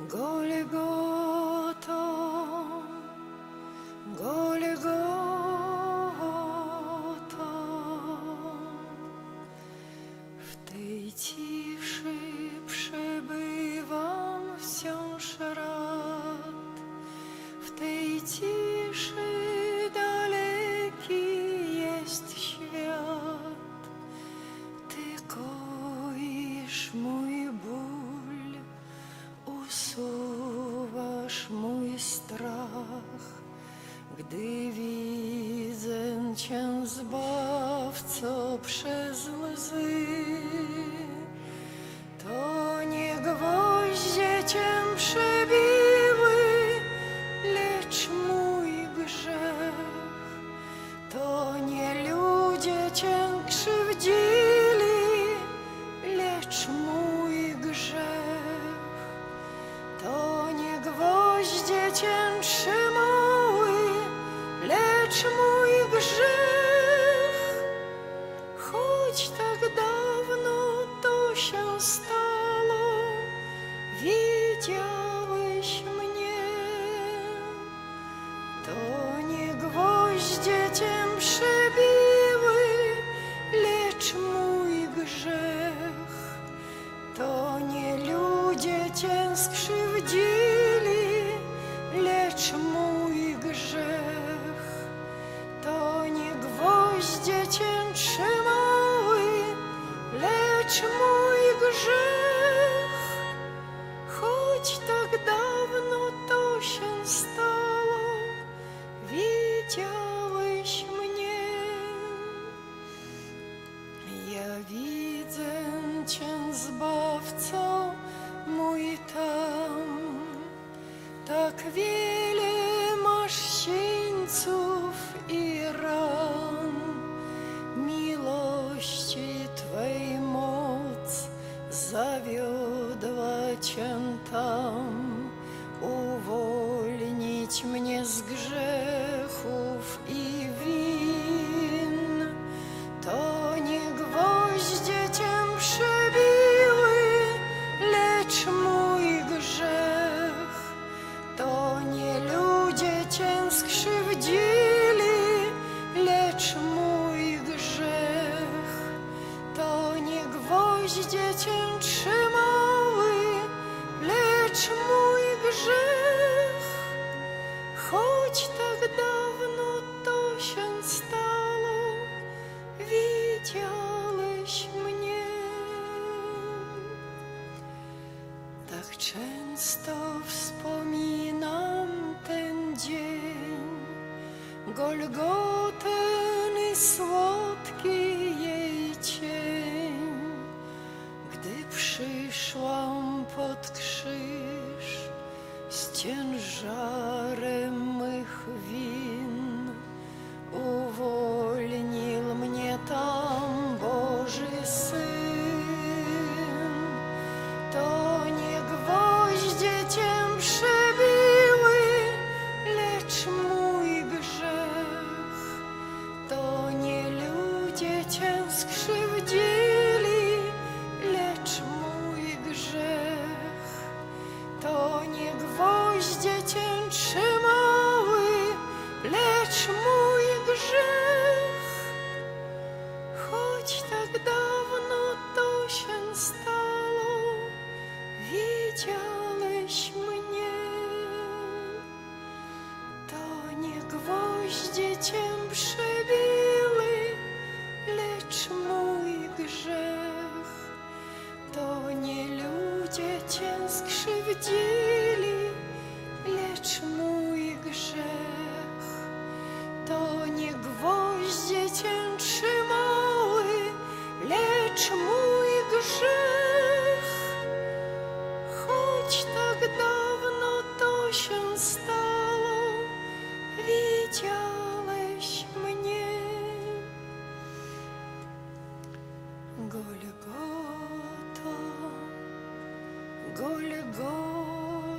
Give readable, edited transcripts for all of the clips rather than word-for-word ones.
Golgoto, Golgoto, w tej ciszy przebywam wciąż rad, w tej ciszy daleki jest świat, Ty koisz mój ból, usuwasz mój strach, gdy widzę Cię, Zbawco, przez łzy. To nie gwoździe Cię przebiły, lecz mój grzech. To nie ludzie Cię krzywdzili, lecz mój grzech. To nie gwoździe Cię trzymały, lecz mój grzech. Choć tak dawno to się stało, widziałeś mnie. To nie gwoździe Cię przebiły, lecz mój grzech. To nie ludzie Cię skrzywdzili, lecz mój grzech. To nie gwoździe Cię trzymały, lecz mój grzech. Choć tak dawno to się stało, widziałeś mnie. Ja widzę Cię, Zbawco mój, tam. Tak wiele masz sieńców i ran. Miłości Twej moc zawiodła Cię tam, uwolnić mnie z grzechów i win. To nie gwoździe Cię przebiły, lecz mój grzech. To nie ludzie Cię skrzywdzili, lecz mój grzech. To nie gwoździe Cię trzymały, lecz mój grzech. Choć tak dawno to się stało, widziałeś mnie. Tak często wspominam ten dzień, Golgotę i słodki jej cień, gdy przyszłam pod krzyż z ciężarem mych win. Uwolnił mnie tam Boży Syn. To nie gwoździe Cię przebiły, lecz mój grzech. To nie ludzie Cię skrzywdzili, lecz mój grzech. To nie gwoździe Cię trzymały, lecz mój grzech. Choć tak dawno to się stało, widziałeś mnie. To nie gwoździe Cię przebiły, lecz mój grzech. To nie ludzie Cię skrzywdzili, lecz mój grzech. To nie gwoździe Cię trzymały, lecz mój grzech. Choć tak dawno to się stało, widziałeś mnie. Golgoto, Golgoto,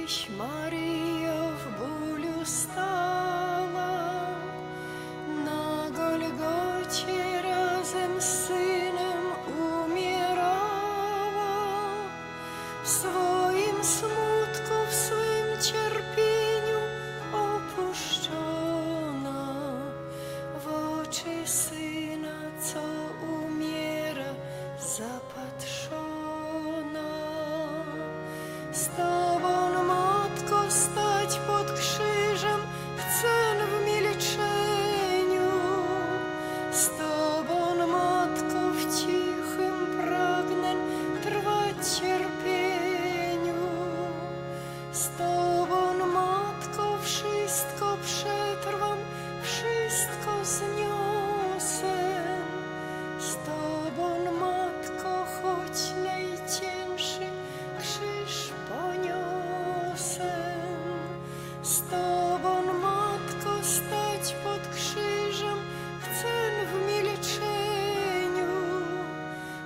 Tyś, Maryjo, w bólu stała, na Golgocie razem z Synem umierała. W swoim smutku, w swym cierpieniu opuszczona, w oczy Syna, co umiera, zapatrzona. Z Tobą, Matko, stać pod krzyżem, chcę w milczeniu. Z Tobą, Matko, w cichym pragnę trwać cierpieniu. Z Tobą, Matko, wszystko przetrwam, wszystko zniosę. Z Tobą, Matko, choć najcięższy krzyż poniosę. Z Tobą, Matko, stać pod krzyżem, chcę w milczeniu.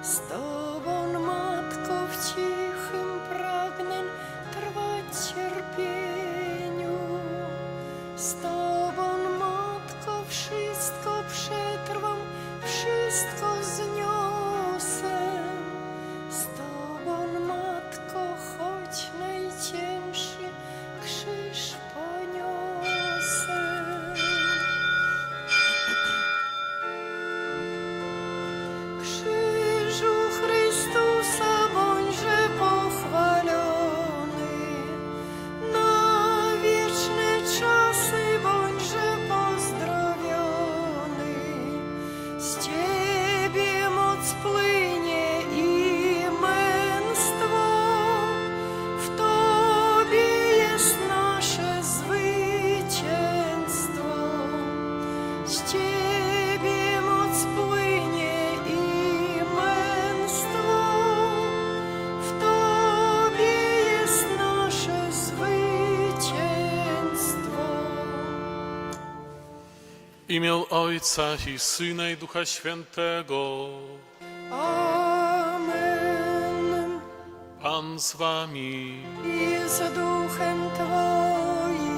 Z Tobą, Matko, w cichym pragnę trwać cierpieniu. Z Tobą, Matko, wszystko przetrwam, wszystko zniosę. Z Tobą, Matko, choć najcięższy krzyż poniosę. Krzyżu Chrystusa, bądźże pochwalony, na wieczne czasy bądźże pozdrowiony. Z Ciebie moc płynie i męstwo, w Tobie jest nasze zwycięstwo. Z Ciebie moc płynie i męstwo, w Tobie jest nasze zwycięstwo. W imię Ojca i Syna i Ducha Świętego. Amen. Pan z wami. I z duchem Twoim.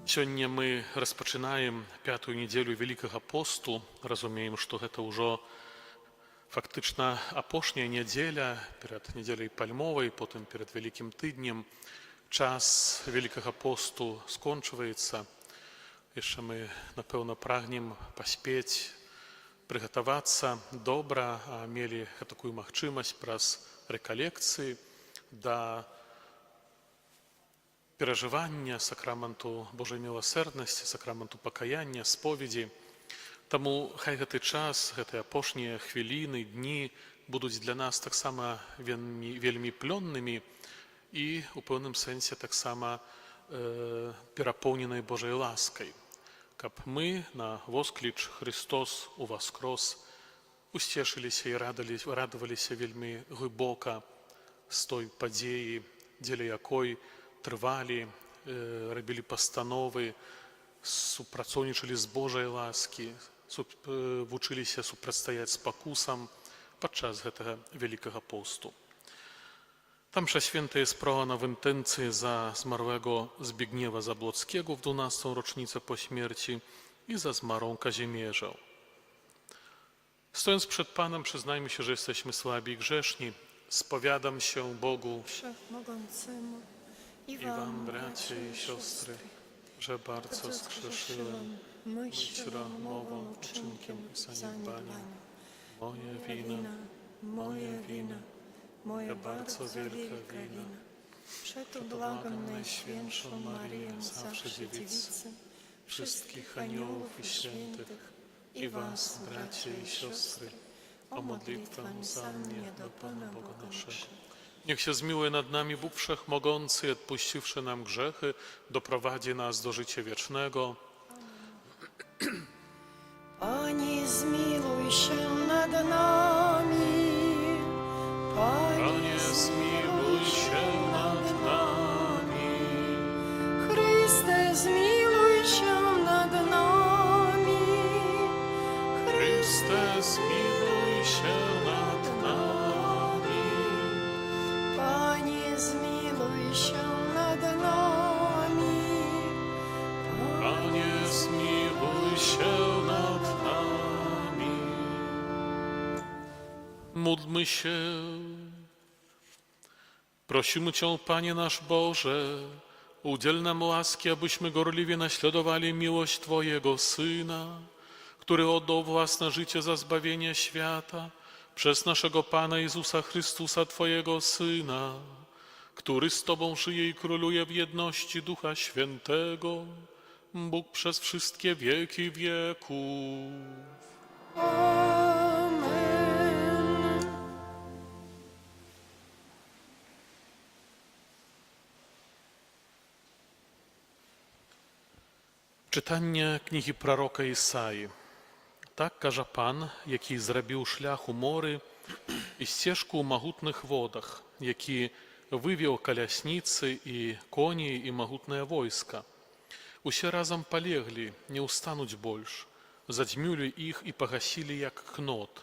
Сёння мы распачынаем пятую нядзелю Великага посту. Разумеем, што гэта ўжо фактычна апошняя нядзеля перад нядзеляй пальмовай, потым перад Вялікім тыднем. Час Великага посту скончваецца. Яшчэ мы, напэўна, прагнем паспець прыгатавацца добра, а мелі такую магчымасць праз рэкалекцыі да перажывання сакраменту Божай міласэрнасці, сакраменту пакаяння, споведзі. Таму хай гэты час, гэтыя апошнія хвіліны, дні будуць для нас таксама вельмі плённымі і у пэўным сэнсе таксама перапоўненай Божай ласкай. Каб мы на воскліч «Христос уваскрос» усцешыліся і радаваліся вельмі глыбока з той падзеі, дзеля якой трывалі, рабілі пастановы, супрацоўнічалі з Божай ласкі, вучыліся супрацьстаяць спакусам падчас гэтага Великага посту. Ta msza święta jest prowana w intencji za zmarłego Zbigniewa Zabłockiego w 12. rocznicę po śmierci i za zmarłą Kazimierzę. Stojąc przed Panem, przyznajmy się, że jesteśmy słabi i grzeszni. Spowiadam się Bogu Wszechmogącemu i wam, bracie i siostry, że bardzo zgrzeszyłem myślą, mową, uczynkiem i zaniedbaniem. Moje wina. Moja bardzo wielka wina. Przeto błagam Najświętszą Maryję, zawsze dziewicy, wszystkich aniołów i świętych, i was, bracie i siostry, o modlitwę za mnie do Pana Boga naszego. Niech się zmiłuje nad nami Bóg Wszechmogący, odpuściwszy nam grzechy, doprowadzi nas do życia wiecznego. Panie, zmiłuj się nad nami. Panie, zmiłuj się nad nami. Chryste, zmiłuj się nad nami. Chryste, zmiłuj się nad nami. Panie, zmiłuj Módlmy się. Prosimy Cię, Panie nasz Boże, udziel nam łaski, abyśmy gorliwie naśladowali miłość Twojego Syna, który oddał własne życie za zbawienie świata, przez naszego Pana Jezusa Chrystusa, Twojego Syna, który z Tobą żyje i króluje w jedności Ducha Świętego, Bóg przez wszystkie wieki wieków. Amen. Czytanie kniги proroka Ісаї. Так каже Пан, який зробив шлях у морі і стежку у могутних водах, який вивів колясниці і коні і могутне войска. Усе разом полегли, не устануть больш, задзьмюлі іх і погасили, як кнот.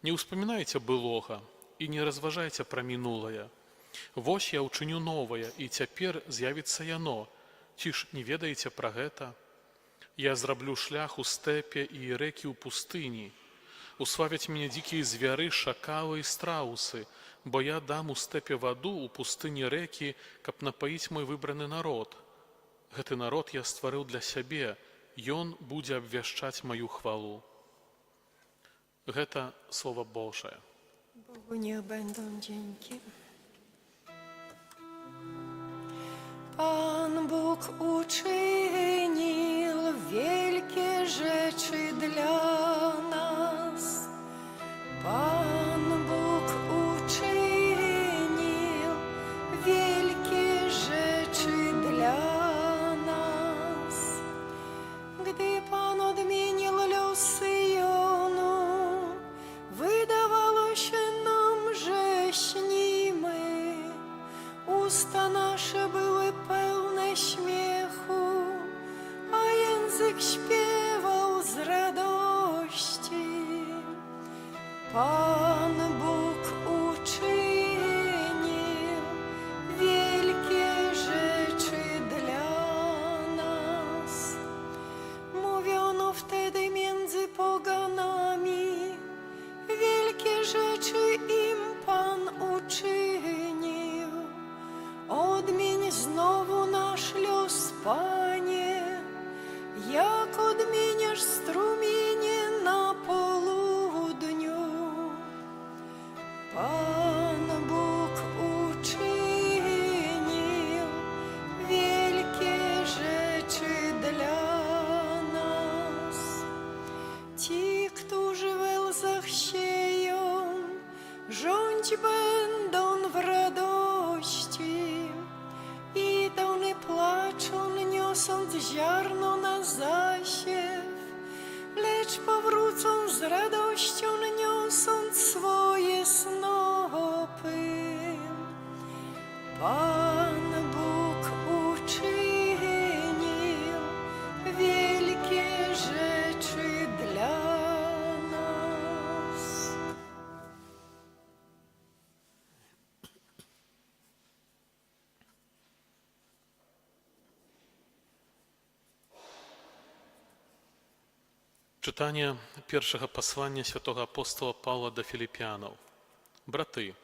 Не успоминайте былога і не разважайте пра мінулае. Вось я ўчыню новае, і цяпер з'явіцца яно. Ці ж не ведаеце пра гэта? Я зраблю шлях у стэпе і рэкі ў пустыні. Уславяць мяне дзікія звяры, шакалы і страусы, бо я дам у стэпе ваду, у пустыні рэкі, каб напаіць мой выбраны народ. Гэты народ я стварыў для сябе, ён будзе абвяшчаць маю хвалу. Гэта Слово Божае. Bogu niech będą dzięki. Pan Bóg uczynił wielkie rzeczy dla nas. Pan Bóg uczynił wielkie rzeczy dla nas. Gdy Pan odmienił losy Jonu, wydawało się nam, że śnimy. Usta nasze były pełne śmiechu, a język śpiewał z radości. Pan Bóg uczynił wielkie rzeczy dla nas. Mówiono wtedy między poganami, wielkie rzeczy im Pan uczynił. Odmień znowu nasz los, Panie, jak odmieniasz strumienie na południu. Pan Bóg uczynił wielkie rzeczy dla nas. Ci, którzy we łzach sieją, rządź będą w radości. Idą nie płaczą, niosąc ziarno na zasiew, lecz powrócą z radością, niosąc swoje snopy. Pan Bóg uczynił wielkie rzeczy dla nas. Czytanie pierwszego posłania świętego apostoła Pawła do Filipianów. Браты,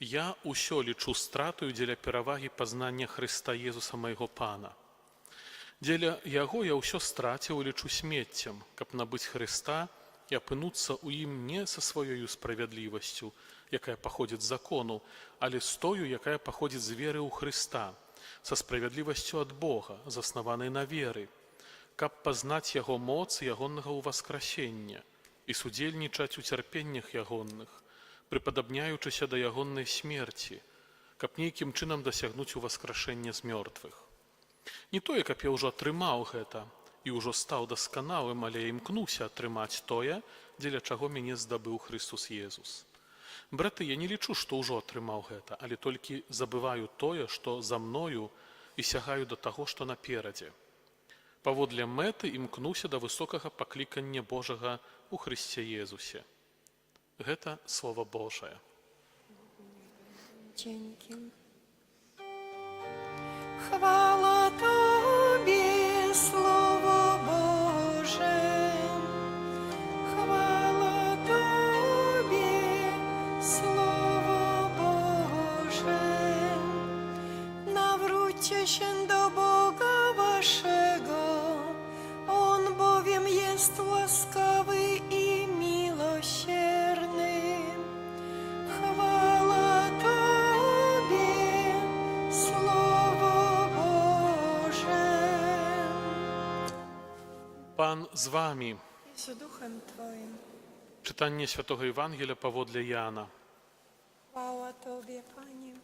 я усё лічу стратою дзеля перавагі пазнання Хрыста Езуса майго Пана. Дзеля Яго я ўсё страціў і лічу смеццем, каб набыць Хрыста і апынуцца ў ім не са сваёю справядлівасцю, якая паходзіць з закону, але з тою, якая паходзіць з веры ў Хрыста, са справядлівасцю ад Бога, заснаванай на веры, каб пазнаць Яго моц Ягоннага ўваскрасення і судзельнічаць у цярпеннях Ягонных, прыпадабняючыся да Ягоннай смерці, каб нейкім чынам дасягнуць уваскрашэння з мёртвых. Не тое, каб я ўжо атрымаў гэта і ўжо стаў дасканалым, але я імкнуся атрымаць тое, дзеля чаго мяне здабыў Хрыстус Езус. Браты, я не лічу, што ўжо атрымаў гэта, але толькі забываю тое, што за мною і сягаю да таго, што наперадзе. Паводле мэты імкнуся да высокага паклікання Божага ў Хрысце Езусе. Гэта Слово Божае. Dzięki. Chwała Tobie, Słowo Boże. Chwała Tobie, Módlcie się do Boga waszego, On bowiem jest łaskawy i miłosierny. Chwała Tobie, Słowo Boże. Pan z wami. I z duchem Twoim. Czytanie Świętego Ewangelia powodle Jana. Chwała Tobie, Panie.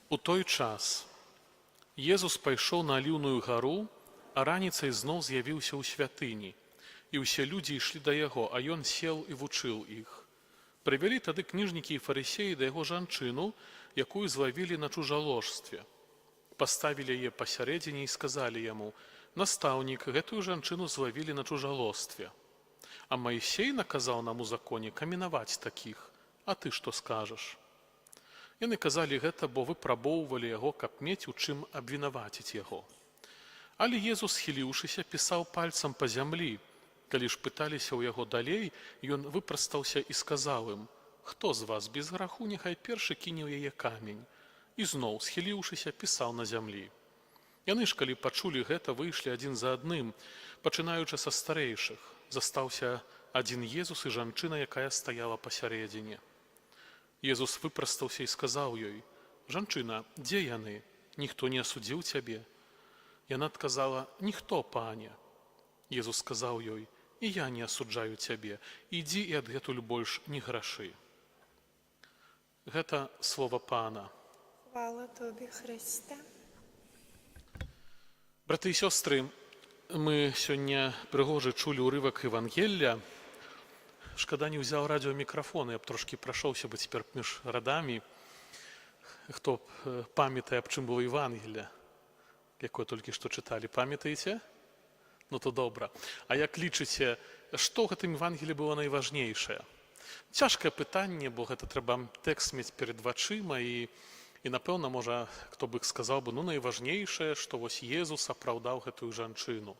У той час Езус пайшоў на Аліўную гару, а раніцай зноў з'явіўся ў святыні. І ўсе людзі ішлі да яго, а ён сеў і вучыў іх. Прывялі тады кніжнікі і фарысеі да яго жанчыну, якую злавілі на чужаложстве. Паставілі яе пасярэдзіне і сказалі яму: «Настаўнік, гэтую жанчыну злавілі на чужалостве. А Маісей наказаў нам у законе каменаваць такіх. А ты што скажаш?» Яны казалі гэта, бо выпрабоўвалі яго, каб мець у чым абвінаваціць яго. Але Езус, схіліўшыся, пісаў пальцам па зямлі. Калі ж пыталіся ў яго далей, ён выпрастаўся і сказаў ім: «Хто з вас без граху, няхай першы кіне ў яе камень». І зноў, схіліўшыся, пісаў на зямлі. Яны ж, калі пачулі гэта, выйшлі адзін за адным, пачынаючы са старэйшых. Застаўся адзін Езус і жанчына, якая стаяла пасярэдзіне. Езус выпрастаўся і сказаў ёй: «Жанчына, дзе яны? Ніхто не асудзіў цябе?» Яна адказала: «Ніхто, пане». Езус сказаў ёй: «І я не асуджаю цябе. Ідзі і адгэтуль больш не грашы». Гэта слова Пана. Chwała Tobie, Chryste. Браты і сёстры, мы сёння прыгожа чулі ўрывак Евангелля. Шкада, не ўзяў радыёмікрафон, я б трошкі прайшоўся бы цяпер між радамі. Хто памятае, аб чым было Евангелле, якое толькі што чыталі, памятаеце? Ну то добра. А як лічыце, што ў гэтым Евангеллі было найважнейшае? Цяжкае пытанне, бо гэта трэба тэкст мець перад вачыма і напэўна, можа, хто б сказаў бы, найважнейшае, што вось Езус апраўдаў гэтую жанчыну.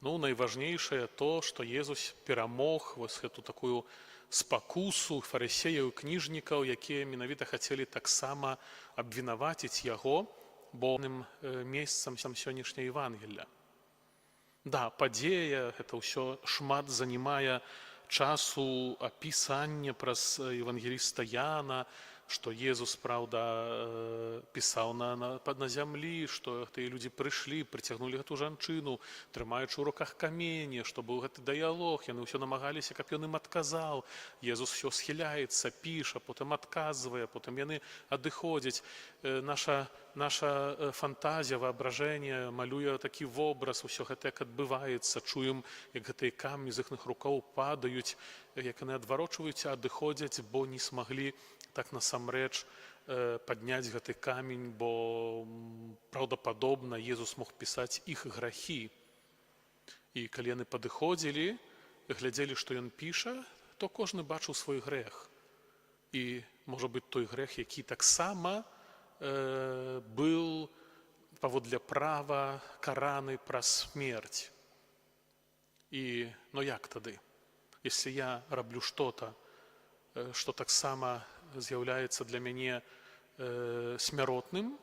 Найважнейшае то, што Езус перамог вось гэту такую спакусу фарысеяў і кніжнікаў, якія менавіта хацелі таксама абвінаваціць яго, бо месцам сённяшняе Евангелля. Да, падзея, гэта ўсё шмат занімае часу апісання праз евангеліста Яна, што Езус, праўда, пісаў на зямлі, што тыя людзі прыйшлі, прыцягнулі гэту жанчыну, трымаючы ў руках камені, што быў гэты дыялог, яны ўсё намагаліся, каб ён ім адказаў. Езус усё схіляецца, піша, потым адказвае, потым яны адыходзяць. Наша фантазія, воображэнне малюе такі вобраз, усё гэта як адбываецца, чуем, як гэтыя камні з іхных рукаў падаюць, як яны адварочваюцца, адыходзяць, бо не смаглі так насамрэч падняць гэты камень, бо праўдападобна Езус мог пісаць іх грахі. І калі яны падыходзілі, глядзелі, што ён піша, то кожны бачыў свой грэх. І, можа быць, той грэх, які таксама быў паводле права караны праз смерць. І, як тады? Если я раблю что-то, што таксама з'яўляецца для мяне смяротным,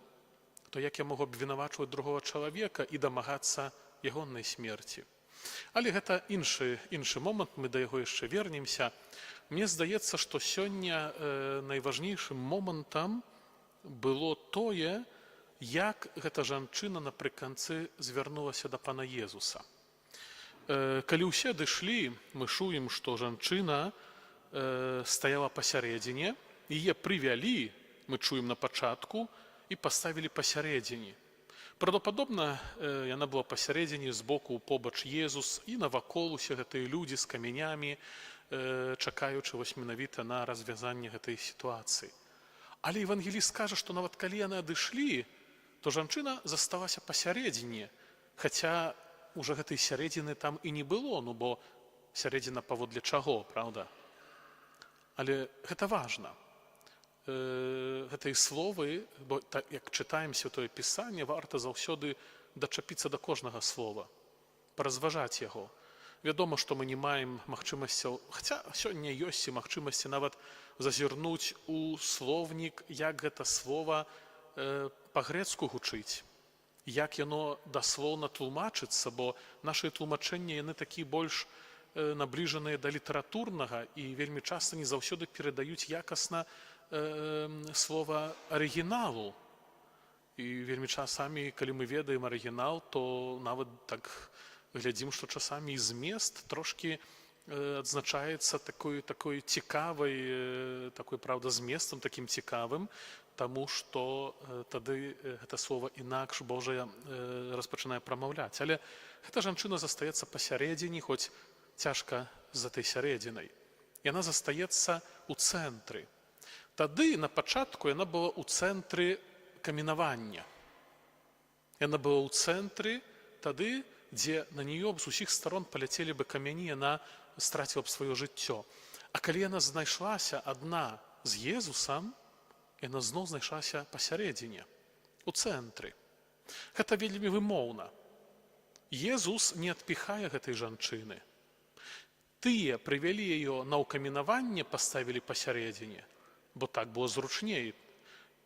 то як я могу абвінавачваць другого чалавека і дамагацца ягонай смерці? Але гэта іншы момант, мы да яго яшчэ вернемся. Мне здаецца, што сёння найважнейшым момантам было тое, як гэта жанчына напрыканцы звярнулася да Пана Езуса. Калі ўсе адышлі, мы чуем, што жанчына стаяла пасярэдзіне, яе прывялі, мы чуем на пачатку, і паставілі пасярэдзіне. Праўдападобна, яна была пасярэдзіне, збоку побач Езус, і навакол усе гэтыя людзі з камянямі, чакаючы вось менавіта на развязанне гэтай сітуацыі. Але евангеліст кажа, што нават калі яны адышлі, то жанчына засталася пасярэдзіне, хаця уже гэтай сярэдзіны там і не было, бо сярэдзіна паводле чаго, праўда? Але гэта важна. Гэтай словы, бо як чытаем Святое Пісанне, варта заўсёды дачапіцца да кожнага слова, паразважаць яго. Вядома, што мы не маем магчымасцяў, хаця сёння ёсць і магчымасці нават зазірнуць у словнік, як гэта слова па-грэцку гучыць, як яно даслоўна тлумачыцца, бо нашы тлумачэнні яны такі больш набліжаныя да літаратурнага і вельмі часта не заўсёды перадаюць якасна слова арыгіналу. І вельмі часамі, калі мы ведаем арыгінал, то нават так глядзім, што часамі і змест трошкі адзначаецца такой цікавай, такой, праўда, зместам такім цікавым, таму што тады гэта слова інакш Божае распачынае прамаўляць. Але гэта жанчына застаецца пасярэдзіне, хоць цяжка за той сярэдзінай. Яна застаецца ў цэнтры. Тады, на пачатку, яна была ў цэнтры каменавання. Яна была ў цэнтры тады, дзе на нее з усіх сторон паляцелі бы камяні, яна страціла б сваё жыццё. А калі яна знайшлася адна з Езусам, яна зноў знайшлася пасярэдзіне, у цэнтры. Гэта вельмі вымоўна. Езус не адпіхае гэтай жанчыны. Тыя прывялі яе на ўкаменаванне, паставілі пасярэдзіне, бо так было зручней.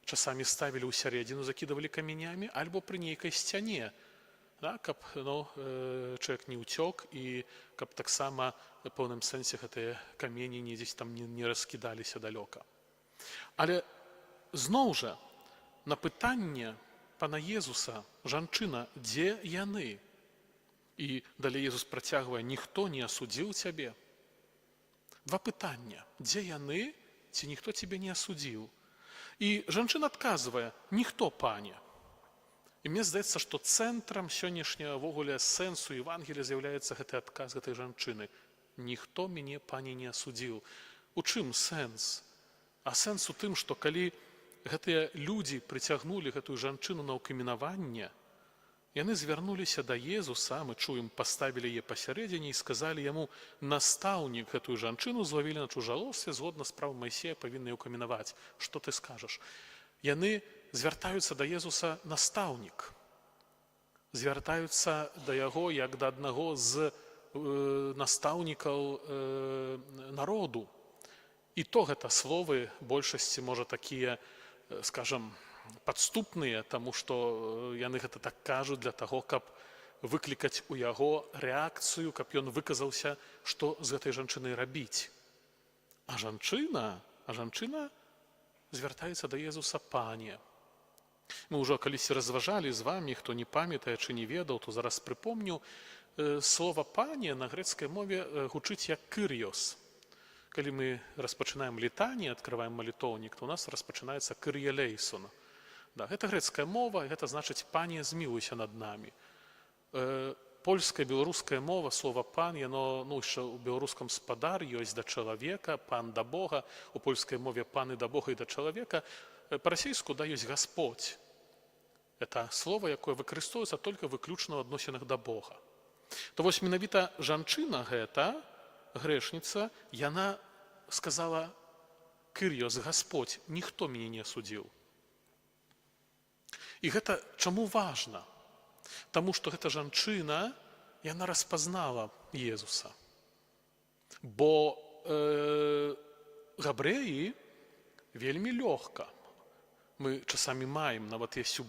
Часамі ставілі ў сярэдзіну, закідывалі камянямі, альбо пры нейкай сцяне, каб чалавек не ўцёк і каб таксама в пэўным сэнсе гэтыя камені недзесь там не раскідаліся далёка. Але зноў жа на пытанне пана Езуса: жанчына, дзе яны? І далей Езус працягвае: ніхто не асудзіў цябе? Два пытання: дзе яны, ці ніхто цябе не асудзіў? І жанчына адказвае: ніхто, пане. І мне здаецца, што цэнтрам сённяшняга ўвогуле сэнсу Евангелія з'яўляецца гэты адказ гэтай жанчыны: ніхто мяне, пане, не асудзіў. У чым сэнс? А сэнс у тым, што калі гэтыя людзі прыцягнулі гэтую жанчыну на ўкаменаванне, яны звярнуліся да Езуса, мы чуем, паставілі яе пасярэдзіне і сказалі яму: настаўнік, гэтую жанчыну злавілі на чужалоўстве, згодна з правам Майсея павінны ўкаменаваць. Што ты скажаш? Яны звяртаюцца да Езуса: настаўнік. Звяртаюцца да яго як да аднаго з настаўнікаў народу. І то гэта словы большасці, можа, такія, скажам, падступныя, таму што яны гэта так кажуць для таго, каб выклікаць у яго рэакцыю, каб ён выказаўся, што з гэтай жанчынай рабіць. А жанчына звяртаецца да Езуса: пане. Мы ўжо калісьці разважалі з вамі, хто не памятае ці не ведаў, то зараз прыпомню, слова пане на грэцкай мове гучыць як кырьос. Калі мы распачынаем літанне, адкрываем малітоўнік, то у нас распачынаецца кырье лейсон. Гэта грэцкая мова, гэта значыць: пане, змілуйся над намі. Польская, беларуская мова, слова пан, яно, яшчэ ў беларускам спадар ёсць да чалавека, пан да Бога, у польскай мове паны да Бога і да чалавека, па-расейску да ёсць Гасподзь. Это слово, якое выкарыстоўваецца толькі выключна ў адносінах да Бога. То вось менавіта жанчына гэта, грэшніца, яна сказала: кырьос, Гасподзь, ніхто мяне не асудзіў. І гэта чаму важна? Таму што гэта жанчына, яна распазнала Езуса. Бо габрэі вельмі лёгка. Мы часамі маем, нават ёсць у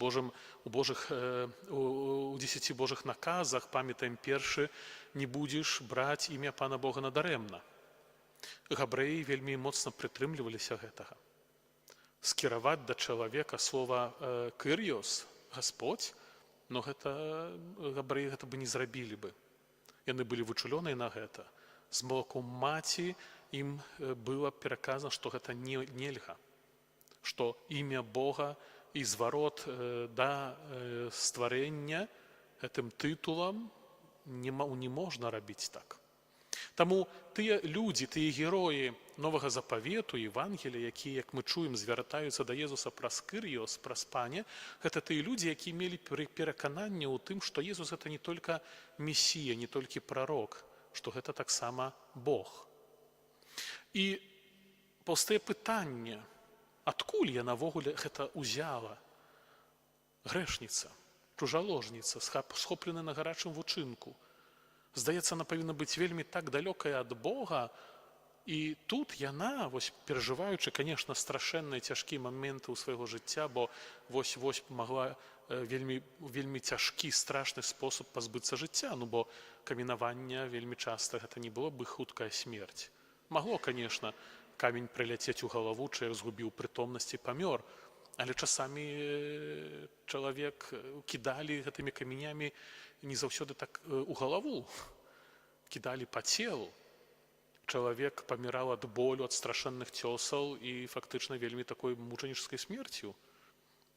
10 Божых наказах, памятаем першы: не будзеш браць імя Пана Бога надарэмна. Габрэі вельмі моцна прытрымліваліся гэтага. Скіраваць да чалавека слова кырьос, Гасподзь, но гэта габрэі гэта бы не зрабілі бы. Яны былі вычуленыя на гэта. З малаком маці ім было пераказана, што гэта нельга, што імя Бога і зварот да стварэння гэтым тытулам не можна рабіць так. Таму тыя людзі, тыя героі Новага Запавету, Евангелія, якія, як мы чуем, звяртаюцца да Езуса праз кырьос, праз пане, гэта тыя людзі, якія мелі перакананне ў тым, што Езус гэта не толькі месія, не толькі прарок, што гэта таксама Бог. І паўстае пытанне: адкуль яна ввогуле гэта ўзяла? Грэшніца, чужаложніца, схопленая на гарачым вучынку. Здаецца, она павінна быць вельмі так далёкая ад Бога, І тут яна, перажываючы, конечно, страшэнныя цяжкія моменты ў свайго жыцця, бо магла вельмі цяжкі, страшны спосаб пазбыцца жыцця, бо каменаванне вельмі часта гэта не было бы хуткая смерць. Магло, конечно, камень прыляцець у галаву, чалавек згубіў прытомнасць і памёр, але часамі чалавек кідалі гэтымі камянямі не заўсёды так у галаву, кідалі па целу. Чалавек паміраў ад болю, ад страшэнных цёсаў і фактычна вельмі такой мучанічскай смерцю,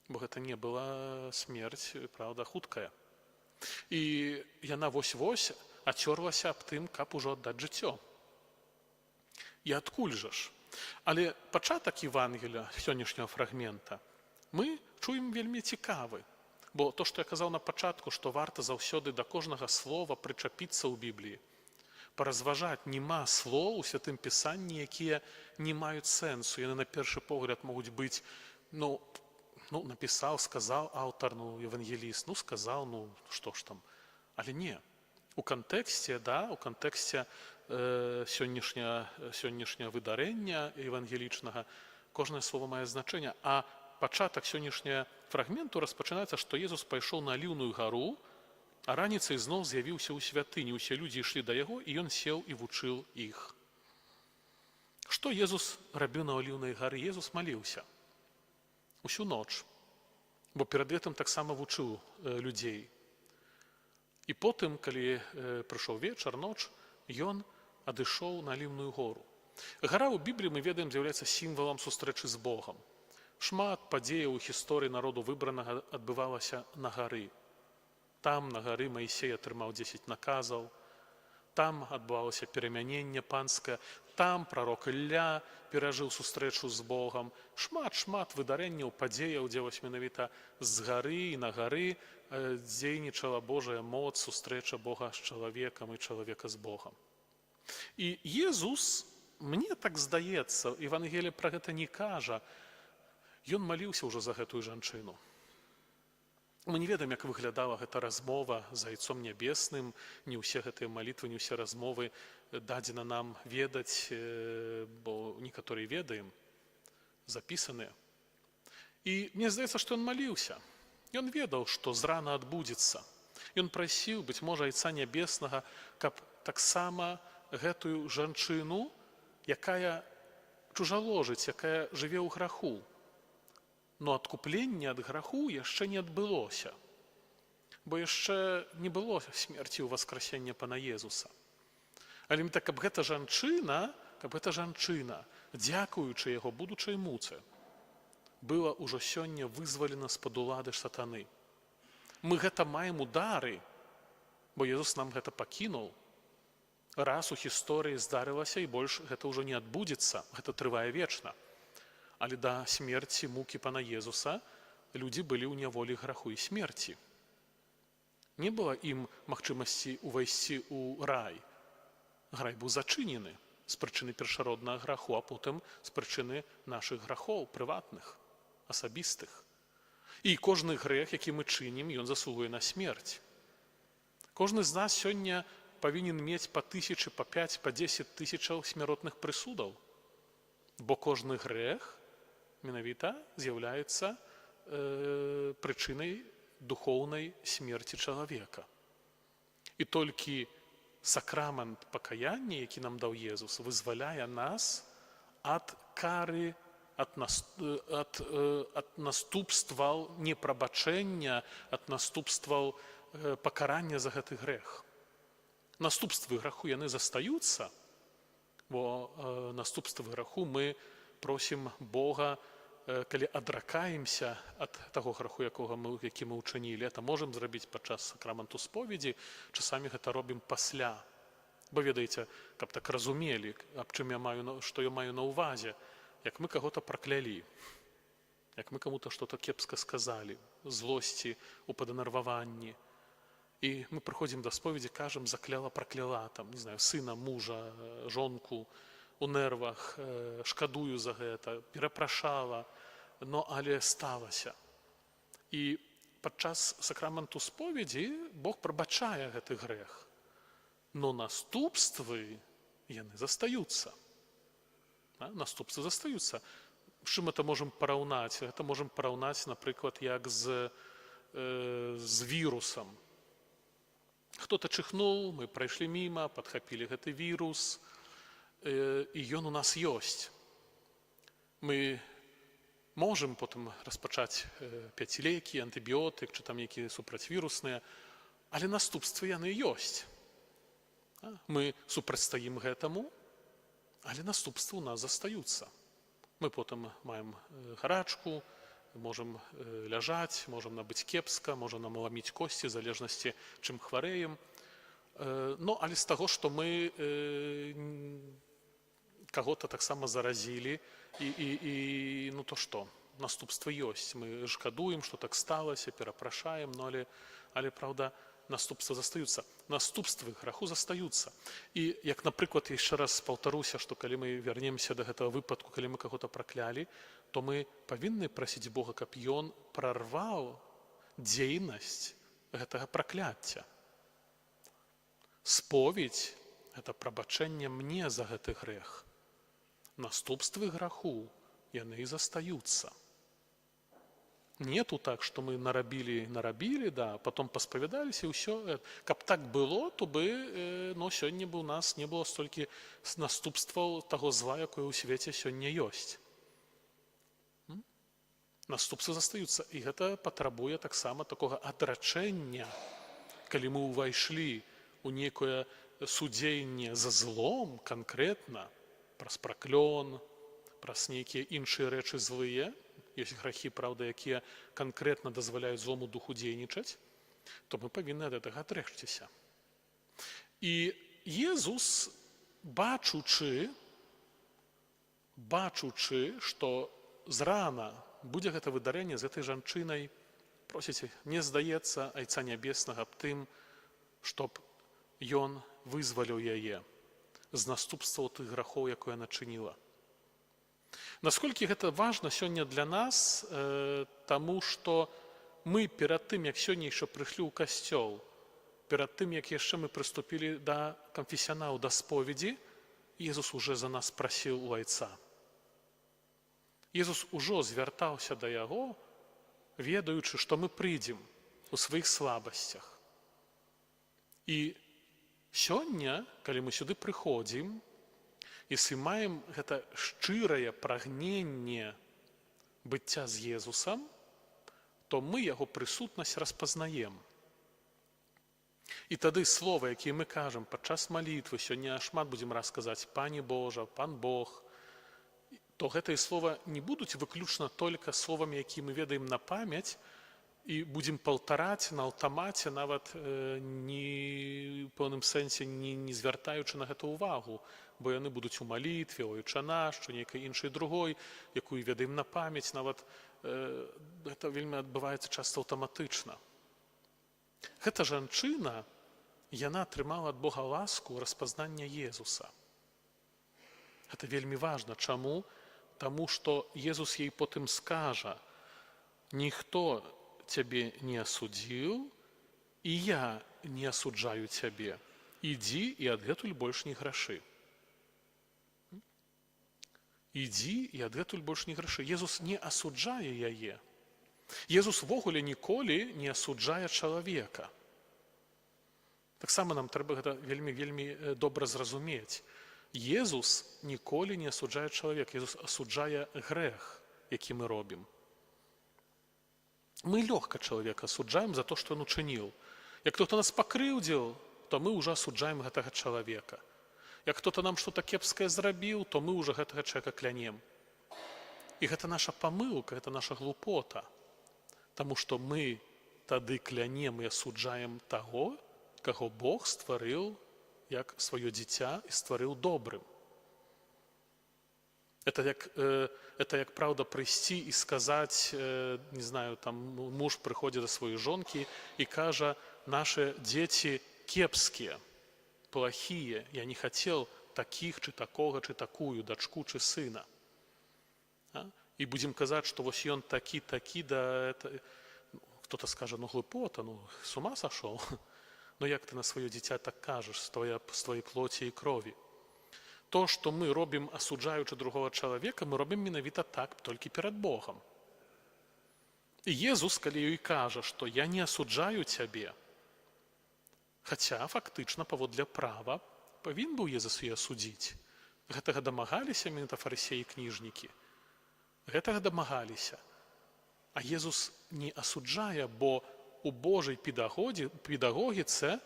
бо гэта не была смерць, праўда, хуткая. І яна вось-вось ацёрлася аб тым, каб ужо аддаць жыццё. І адкуль жа ж? Але пачатак Евангелія сённяшняга фрагмента мы чуем вельмі цікавы, бо то, што я казаў на пачатку, што варта заўсёды да кожнага слова прычапіцца ў Бібліі, паразважаць, нема слоў у Святым Пісанні, якія не маюць сэнсу. Яны на першы погляд могуць быць, напісаў, сказаў аўтар, евангеліст, сказаў, што ж там. Але не. У кантэксце сённяшняга выдарэння евангелічнага кожнае слово мае значэнне, а пачатак сённяшняга фрагменту распачынаецца, што Езус пайшоў на Аліўную гару, а раніцай зноў з'явіўся ў святыні. Усе людзі ішлі да яго, і ён сеў і вучыў іх. Што Езус рабіў на Аліўнай гары? Езус маліўся усю ноч, бо перад гэтым таксама вучыў людзей. І потым, калі прыйшоў вечар, ноч, ён адышоў на Аліўную гору. Гара ў Бібліі, мы ведаем, з'яўляецца сімвалам сустрэчы з Богам. Шмат падзеяў у гісторыі народу выбранага адбывалася на гары. Там на гары Маісей атрымаў 10 наказаў, там адбывалася перамяненне панскае, там прарок Ілля перажыў сустрэчу з Богам. Шмат выдарэнняў, падзеяў, дзе менавіта з гары і на гары дзейнічала Божая моц, сустрэча Бога з чалавекам і чалавека з Богам. І Езус, мне так здаецца, Евангелие пра гэта не кажа, ён маліўся ўжо за гэтую жанчыну. Мы не ведаем, як выглядала гэта размова з Айцом Нябесным, не ўсе гэтыя малітвы, не ўсе размовы дадзена нам ведаць, бо некаторыя ведаем, запісаныя. І мне здаецца, што ён маліўся. Ён ведаў, што зрана адбудзецца. Ён прасіў, быць можа, Айца Нябеснага, каб таксама гэтую жанчыну, якая чужаложыць, якая жыве ў граху, но адкупленне ад граху яшчэ не адбылося, бо яшчэ не было смерці ў васкрасення Пана Езуса. Але каб гэта жанчына, дзякуючы яго будучай муцы, была ўжо сёння вызвалена з-пад улады сатаны. Мы гэта маем у дары, бо Езус нам гэта пакінуў. Раз у гісторыі здарылася, і больш гэта ўжо не адбудзецца, гэта трывае вечна. Але да смерці, мукі Пана Езуса людзі былі ў няволі граху і смерці. Не было ім магчымасці увайсці ў рай. Рай быў зачынены з прычыны першароднага граху, а потым з прычыны нашых грахоў, прыватных, асабістых. І кожны грэх, які мы чынім, ён заслугуе на смерць. Кожны з нас сёння павінен мець па 1000, па 5, па 10 тысячаў смяротных прысудаў, бо кожны грэх менавіта з'яўляецца прычынай духоўнай смерці чалавека. І толькі сакрамент пакаяння, які нам даў Езус, вызваляе нас ад кары, ад наступстваў непрабачэння, ад наступстваў пакарання за гэты грэх. Наступствы граху яны застаюцца, бо наступствы граху мы просім Бога, калі адракаемся ад таго граху, які мы ўчынілі. Это можам зрабіць падчас сакраменту споведзі, часамі гэта робім пасля. Бо ведаеце, каб так разумелі, што я маю на ўвазе, як мы каго-то праклялі, як мы каму-то што-то кепска сказалі, злосці, у паданерваванні. І мы прыходзім да споведзі, кажам, закляла, пракляла, там, не знаю, сына, мужа, жонку, у нервах, шкадую за гэта, перапрашала, але сталася. І падчас сакраменту споведзі Бог прабачае гэты грэх, но наступствы яны застаюцца. Наступствы застаюцца. З чым это можам параўнаць? Гэта можам параўнаць, напрыклад, як з вірусам. Хто-то чихнуў, мы прайшлі міма, падхапілі гэты вірус, і ён у нас ёсць. Мы можам потым распачаць пяць лекі, антыбіотык, ці там якія супрацьвірусныя, але наступствы яны ёсць. Мы супрацьстаім гэтаму, але наступствы ў нас застаюцца. Мы потым маем гарачку, можам ляжаць, можам набыць кепска, можа нам ламіць косці, в залежнасці, чым хварэем. Але з таго, што мы каго-то таксама заразілі, і то што? Наступствы ёсць. Мы шкадуем, што так сталася, перапрашаем, але, праўда, наступствы застаюцца. Наступствы граху застаюцца. І як, напрыклад, яшчэ раз паўтаруся, што калі мы вярнемся да гэтага выпадку, калі мы каго-то праклялі, то мы павінны прасіць Бога, каб ён прарваў дзейнасць гэтага пракляцця. Споведь – гэта прабачэнне мне за гэты грэх. Наступствы граху, яны і застаюцца. Нету так, што мы нарабілі, потом паспавядаліся, і ўсё. Каб так было, то бы сёння бы у нас не было столькі наступстваў таго зла, якое ў свеце сёння ёсць. Наступствы застаюцца, і гэта патрабуе таксама такога адрачэння. Калі мы ўвайшлі ў некае судзенне за злом канкрэтна, праз праклён, праз нейкія іншыя рэчы злыя, ёсць грахі, праўда, якія канкрэтна дазваляюць злому духу дзейнічаць, то мы павінны ад гэтага адрэчціся. І Езус, бачучы, што зрана будзе гэта выдарэнне з гэтай жанчынай, просіце, не здаецца Айца Нябеснага аб тым, чтоб ён вызваліў яе з наступстваў тых грахоў, якое яна чыніла. Насколькі гэта важна сёння для нас, таму што мы перад тым, як сёння яшчэ прыйшлі ў касцёл, перад тым, як яшчэ мы прыступілі да канфесіянаў, да споведзі, Езус уже за нас прасіў у Айца. Езус ужо звяртаўся да яго, ведаючы, што мы прыйдзем у сваіх слабасцях. І сёння, калі мы сюды прыходзім, если маем гэта шчырае прагненне быцця з Езусам, то мы яго прысутнасць распазнаем. І тады словы, якія мы кажам падчас малітвы, сёння шмат будзем раз казаць «Пане Божа», «Пан Бог», то гэтыя слова не будуць выключна толькі словамі, якія мы ведаем на памяць, і будзем паўтараць на аўтамаце, нават у пэўным сэнсе не звяртаючы на гэта ўвагу, бо яны будуць у малітве, у «Отче наш», у нейкай іншай другой, якую ведаем на памяць, нават гэта вельмі адбываецца часта аўтаматычна. Гэта жанчына, яна атрымала ад Бога ласку распазнання Езуса. Гэта вельмі важна. Чаму? Таму што Езус ей потым скажа: «Ніхто цябе не асудзіў, і я не асуджаю цябе. Ідзі і адгэтуль больш не грашы». Ідзі і адгэтуль больш не грашы. Езус не асуджае яе. Езус ввогуле ніколі не асуджае чалавека. Таксама нам трэба гэта вельмі добра зразумець. Езус ніколі не асуджае чалавека. Езус асуджае грэх, які мы робім. Мы лёгка чалавека асуджаем за то, што ён учыніў. Як хто-то нас пакрыўдзіў, то мы ўжо асуджаем гэтага чалавека. Як хто-то нам што-то кепскае зрабіў, то мы ўжо гэтага чалавека клянем. І гэта наша памылка, гэта наша глупота. Таму што мы тады клянем і асуджаем таго, каго Бог стварыў як сваё дзіця і стварыў добрым. Это як, праўда, прыйсці і сказаць, не знаю, там муж прыходзіць да сваёй жонкі і кажа: «Наши дзеці кепскія, плохие, я не хотел таких, чи такого, чи такую дачку, чи сына». І будзем казаць, што вось ён такі, да это... Кто-то скажа: «Ну, глупота, с ума сошел? Ну, як ты на сваё дзіця так кажаш, з твоей плоці і крові?» То, што мы робім, асуджаючы другого чалавека, мы робім менавіта так толькі перад Богам. І Езус, калі ёй кажа, што я не асуджаю цябе, хаця фактычна паводле права павінен быў Езус яе асудзіць. Гэтага дамагаліся менавіта фарысеі і кніжнікі. Гэтага дамагаліся. А Езус не асуджае, бо у Божай педагогіцы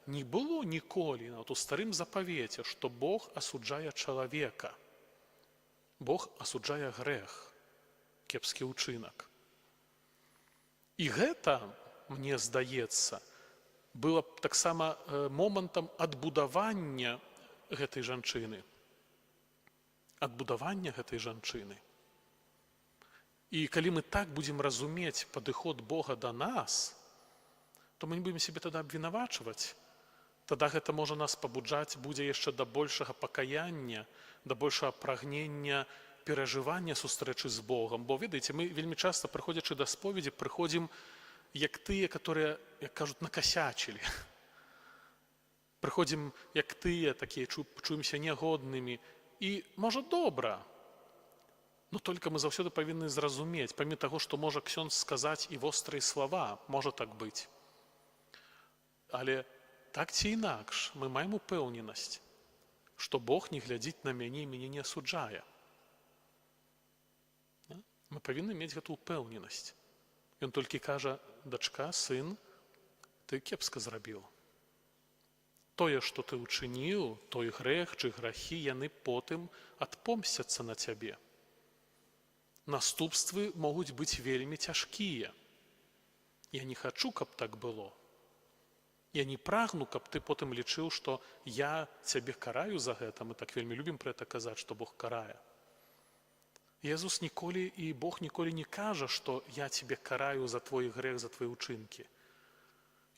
не было ніколі, нават у старым запавеце, што Бог асуджае чалавека. Бог асуджае грэх, кепскі ўчынак. І гэта, мне здаецца, было таксама момантам адбудавання гэтай жанчыны. Адбудавання гэтай жанчыны. І калі мы так будзем разумець падыход Бога да нас, то мы не будзем сябе тады абвінавачваць. Тада гэта можа нас пабуджаць будзе яшчэ да большага пакаяння, да большага прагнення перажывання сустрэчы з Богам. Бо, ведаеце, мы вельмі часта, прыходзячы да споведзі, прыходзім як тыя, которые, як кажуць, накасячылі. Прыходзім як тыя, такія, чуемся нягоднымі. І, можа, добра, но только мы заўсёды павінны зразумець, паміж таго, што можа ксёндз сказаць і вострыя слова, можа так быць. Але так ці інакш мы маем упэўненасць, што Бог не глядзіць на мяне і мяне не асуджае. Мы павінны мець гэту упэўненасць. Ён толькі кажа: дачка, сын, ты кепска зрабіў. Тое, што ты ўчыніў, той грэх ці грахі, яны потым адпомсцяцца на цябе. Наступствы могуць быць вельмі цяжкія. Я не хачу, каб так было. Я не прагну, каб ты потым лічыў, што я цябе караю за гэта. Мы так вельмі любім пра гэта казаць, што Бог карае. Езус ніколі і Бог ніколі не кажа, што я цябе караю за твой грэх, за твои ўчынкі.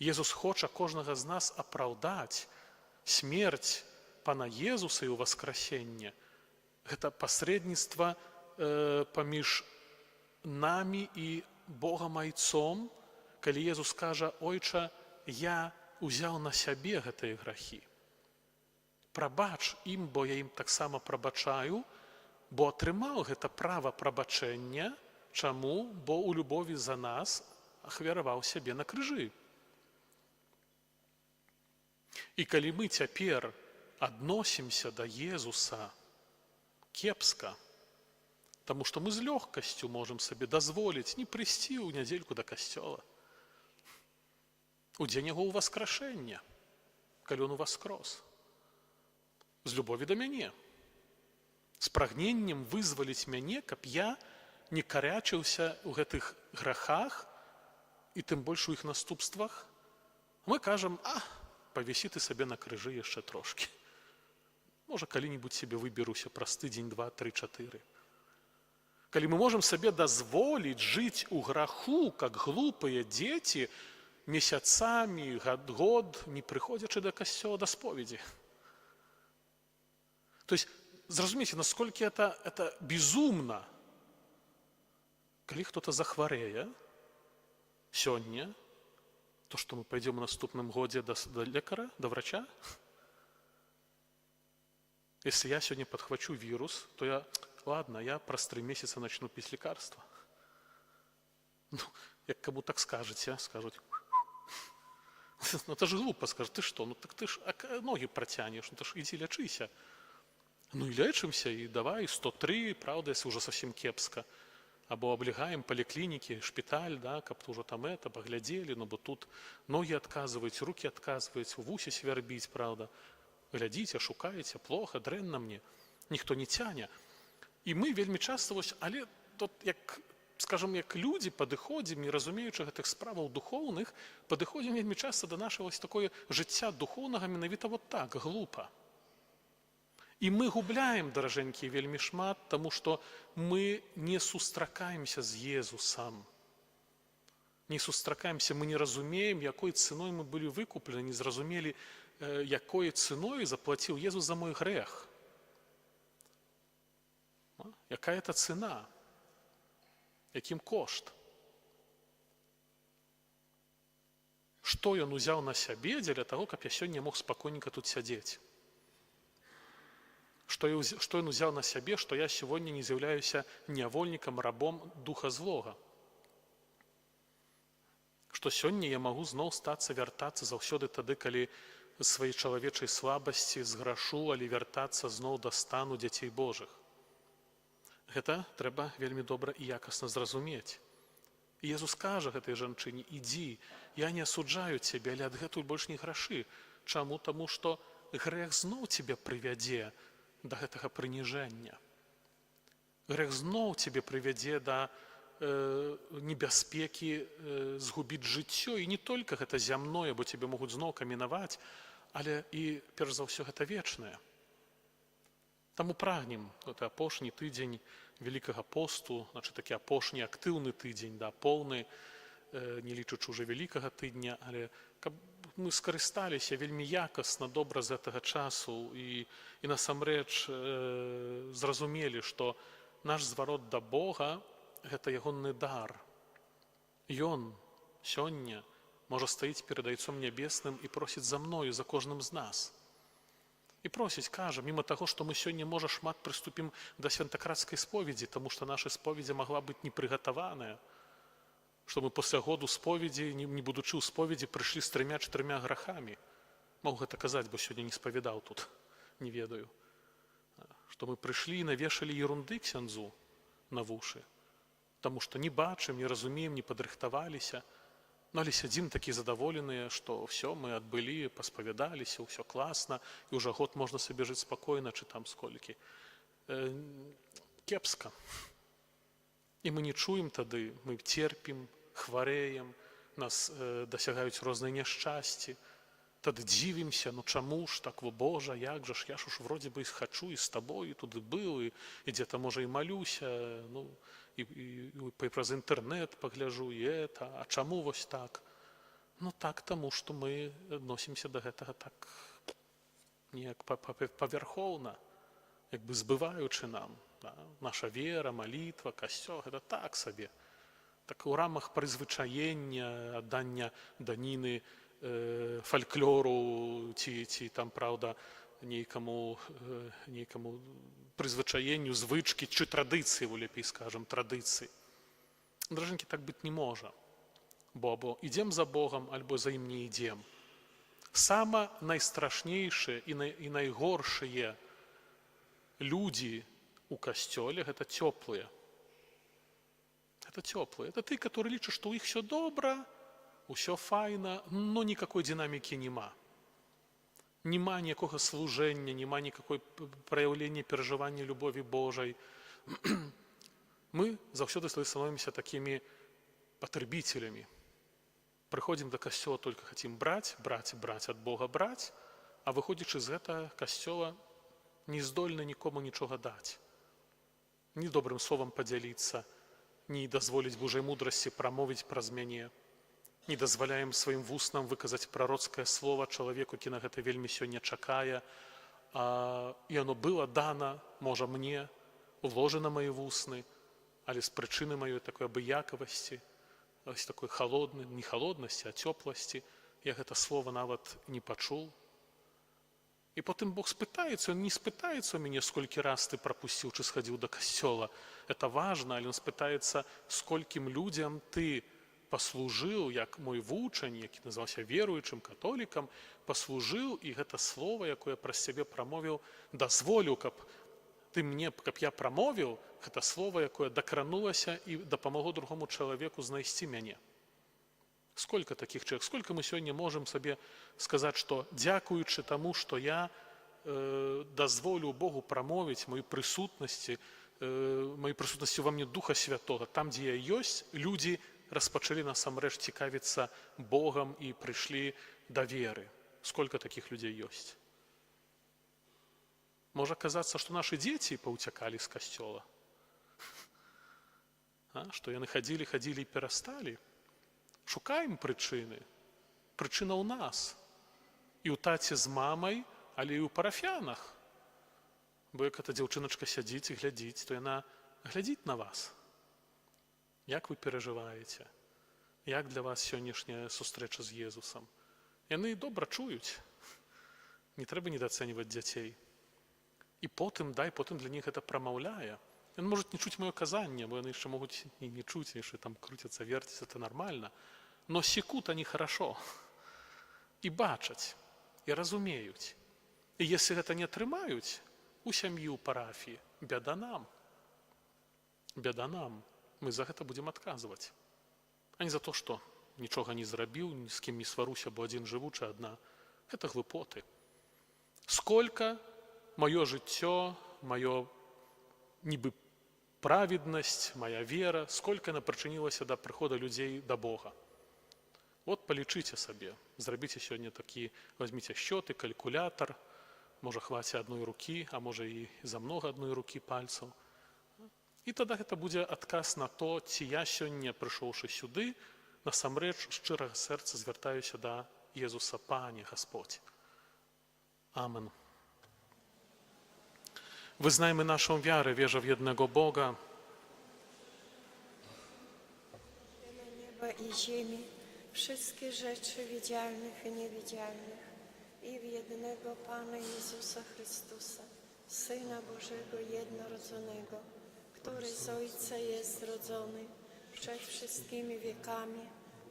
Езус хоча кожнага з нас апраўдаць. Смерць Пана Езуса і ўваскрасенне – гэта пасрэдніцтва паміж намі і Богам Айцом, калі Езус кажа: ойча, я узяў на сябе гэтыя грахі. Прабач ім, бо я ім таксама прабачаю, бо атрымаў гэта права прабачэння. Чаму? Бо ў любові за нас ахвяраваў сябе на крыжы. І калі мы цяпер адносімся да Езуса кепска, таму што мы з лёгкасцю можам сабе дазволіць не прыйсці ў нядзельку да касцёла, у дзень яго ўваскрашэння, калі ён уваскрос, з любові да мяне, з прагненнем вызваліць мяне, каб я не карячыўся ў гэтых грахах і тым больш у іх наступствах. Мы кажам: павісі ты сабе на крыжы яшчэ трошкі. Можа, калі-небудзь себе выберуся праз тыдзень, 2, 3, 4. Калі мы можам сабе дазволіць жыць у граху, как глупыя дзеці, месяцамі, год, не прыходзячы да касцёла, да споведзі. То есть, зразумейте, насколько это безумно. Калі кто-то захварэе сёння, то что мы пойдем в наступным годзе до лекара, до врача? Если я сегодня подхвачу вирус, то я праз 3 месяца начну пить лекарства. Ну, як кому так скажете, скажут: ну это ж глупо, скажут: ты что, ну так ты ж ноги протянешь, ну ты ж иди лячыся. Ну и лечимся, и давай 103, правда, если уже совсем кепска. Або облегаем поликлиники, шпиталь, да, каб уже там это, поглядели, но бо тут ноги отказываете, руки отказываете, в усе свербить, правда. Глядите, шукаете, плохо, дрэнна мне, ніхто не цяне. І мы вельмі часто, але тут, як, скажем, як люди падыходзім, не разумеючы гэтых справаў духоўных, падыходзім вельмі часто до нашего такое жыцця духоўнага менавіта вот так, глупа. І мы губляем, даражэнькія, вельмі шмат, таму што мы не сустракаемся з Езусам. Не сустракаемся, мы не разумеем, якой цэной мы былі выкуплены, не зразумелі, якой цэной заплаціў Езус за мой грэх. Якая это цена? Якім кошт? Што ён узяў на сябе дзеля таго, каб я сёння мог спакойненька тут сядзець? Што што ён узяў на сябе, што я сёння не з'яўляюся нявольнікам, рабом духа злога. Што сёння я магу зноў вяртацца заўсёды тады, калі з сваёй чалавечай слабасці зграшу, але вяртацца зноў да стану дзяцей Божых. Гэта трэба вельмі добра і якасна зразумець. І Езус кажа гэтай жанчыне: ідзі, я не асуджаю цябе, але адгэтуль больш не грашы. Чаму? Таму што грэх зноў цябе прывядзе да гэтага прыніжэння. Грэх зноў цябе прывядзе да небяспекі згубіць жыццё, і не толькі гэта зямное, бо цябе могуць зноў каменаваць, але і перш за ўсё гэта вечнае. Таму прагнем гэты апошні тыдзень Вялікага посту, значыць такі апошні актыўны тыдзень, поўны, не лічачы ўжо Вялікага тыдня, але каб мы скарысталіся вельмі якасна, добра з гэтага часу і насамрэч зразумелі, што наш зварот да Бога – гэта ягонны дар. Ён сёння можа стаіць перад Айцом Нябесным і просіць за мною, за кожным з нас. І просіць, кажа, мімо таго, што мы сёння, можа, шмат прыступім да святакратскай споведзі, таму што наша споведзя магла быць непрыгатаваная, што мы пасля году споведзі, не будучы ў споведзі, прыйшлі з 3-4 грахамі. Могу гэта казаць, бо сёння не спавядаў тут, не ведаю. Што мы прыйшлі і навешалі ерунды ксяндзу на вушы, таму што не бачым, не разумеем, не падрыхтаваліся, але сядзім такі задаволеныя, што ўсё, мы адбылі, паспавядаліся, ўсё класна, і ўжо год можна сабе жыць спакойна, чи там сколькі. Кепска. І мы не чуем тады, мы церпім, хварэем, нас дасягаюць розныя няшчасці. Тады дзівімся, ну чаму ж так, во Божа, як жа ж, я ж уж вроде бы і хачу, і з табою туды быў, і дзе-то, можа, і малюся, ну, і праз інтэрнэт пагляжу, і это, а чаму вось так? Ну так, таму што мы адносімся да гэтага так неяк павярхоўна, як бы збываючы нам. Наша вера, малітва, касцёл, гэта так сабе. Так у рамах прызвычаення, аддання даніны фальклору, ці там, праўда, нейкаму прызвычаенню, звычкі, чи традыцыі, лепей скажам, традыцыі. Дражэнькі, так быць не можа. Бо або ідзем за Богам, альбо за ім не ідзем. Сама найстрашнейшыя і найгоршыя людзі у касцёле – гэта цёплыя. Гэта цёплыя. Гэта ты, который лічыш, што ў іх все добра, усё файна, но никакой динамики нема. Нема ніякога служэння, нема никакой праяўлення перажывання любові Божай. Мы заўсёды становімся такімі патрабіцелямі. Прыходзім да касцёла, только хотим браць, ад Бога браць, а выходзячы з гэтага касцёла не здольны нікому нічога даць. Ні добрым словам падзяліцца, ні дазволіць Божай мудрасці прамовіць праз мяне. Не дазваляем сваім вуснам выказаць прароцкае слова чалавеку, які на гэта вельмі сёння чакае, і оно было дана, можа, мне, уложена мае вусны, але з прычыны маёй такой абыякавасці, з такой не халоднасці, а цёпласці, я гэта слова нават не пачуў. І потым Бог спытаецца, он не спытаецца у мяне, сколькі раз ты прапусціў, чи схадзіў да касцёла. Это важна, але он спытаецца, сколькім людзям ты паслужыў, як мой вучань, які называўся веруючым, католікам, паслужыў, і гэта слова, якое праз цябе прамовіў, дазволіў, каб я прамовіў, гэта слова, якое дакранулася і дапамогло другому чалавеку знайсці мяне. Сколько таких человек, сколько мы сёння можам сабе сказаць, што дзякуючы таму, што я дазволіў Богу прамовіць маёй прысутнасці ва мне Духа Святога, там, дзе я ёсць, людзі распачалі насамрэч цікавіцца Богам і прыйшлі да веры. Сколько таких людзей ёсць? Можа казацца, што нашы дзеці паўцякалі з касцёла. Што яны хадзілі і перасталі. Шукаем прычыны. Прычына ў нас. І ў таце з мамай, але і ў парафянах. Бо як эта дзяўчыначка сядзіць і глядзіць, то яна глядзіць на вас. Як вы перажываеце? Як для вас сённяшняя сустрэча з Езусам? Яны добра чуюць. Не трэба недацэньваць дзяцей. І потым для них это прамаўляе. Ён может не чуць маё казанне, бо яны яшчэ могуць і не чуць, яшчэ там круцяцца, вертяцца, это нормально. Но секут они хорошо. І бачаць, і разумеюць. І если гэта не атрымаюць у сям'і, у парафіі, бяда нам. Бяда нам. Мы за гэта будзем адказваць. А не за то, што нічога не зрабіў, ні з кім не сваруся, бо адзін жывучы, адна. Гэта глупоты. Сколько маё жыццё, маё нібы праведнасць, моя вера, сколько она прычынілася да прыхода людзей да Бога. Вот палічыце сабе, зрабіце сёння такі, возьміце счёты, калькулятор, можа хваце адной рукі, а можа і за много адной рукі пальцаў. І тады гэта будзе адказ на то, ці я сёння, прыйшоўшы сюды, насамрэч шчырага сэрца звяртаюся да Езуса, Пане, Господь. Amen. Wyznajmy naszą wiarę, wierzę w jednego Boga, Nieba i ziemi, wszystkie rzeczy widzialnych i niewidzialnych, i w jednego Pana Jezusa Chrystusa, Syna Bożego jednorodzonego, który z Ojca jest rodzony przed wszystkimi wiekami,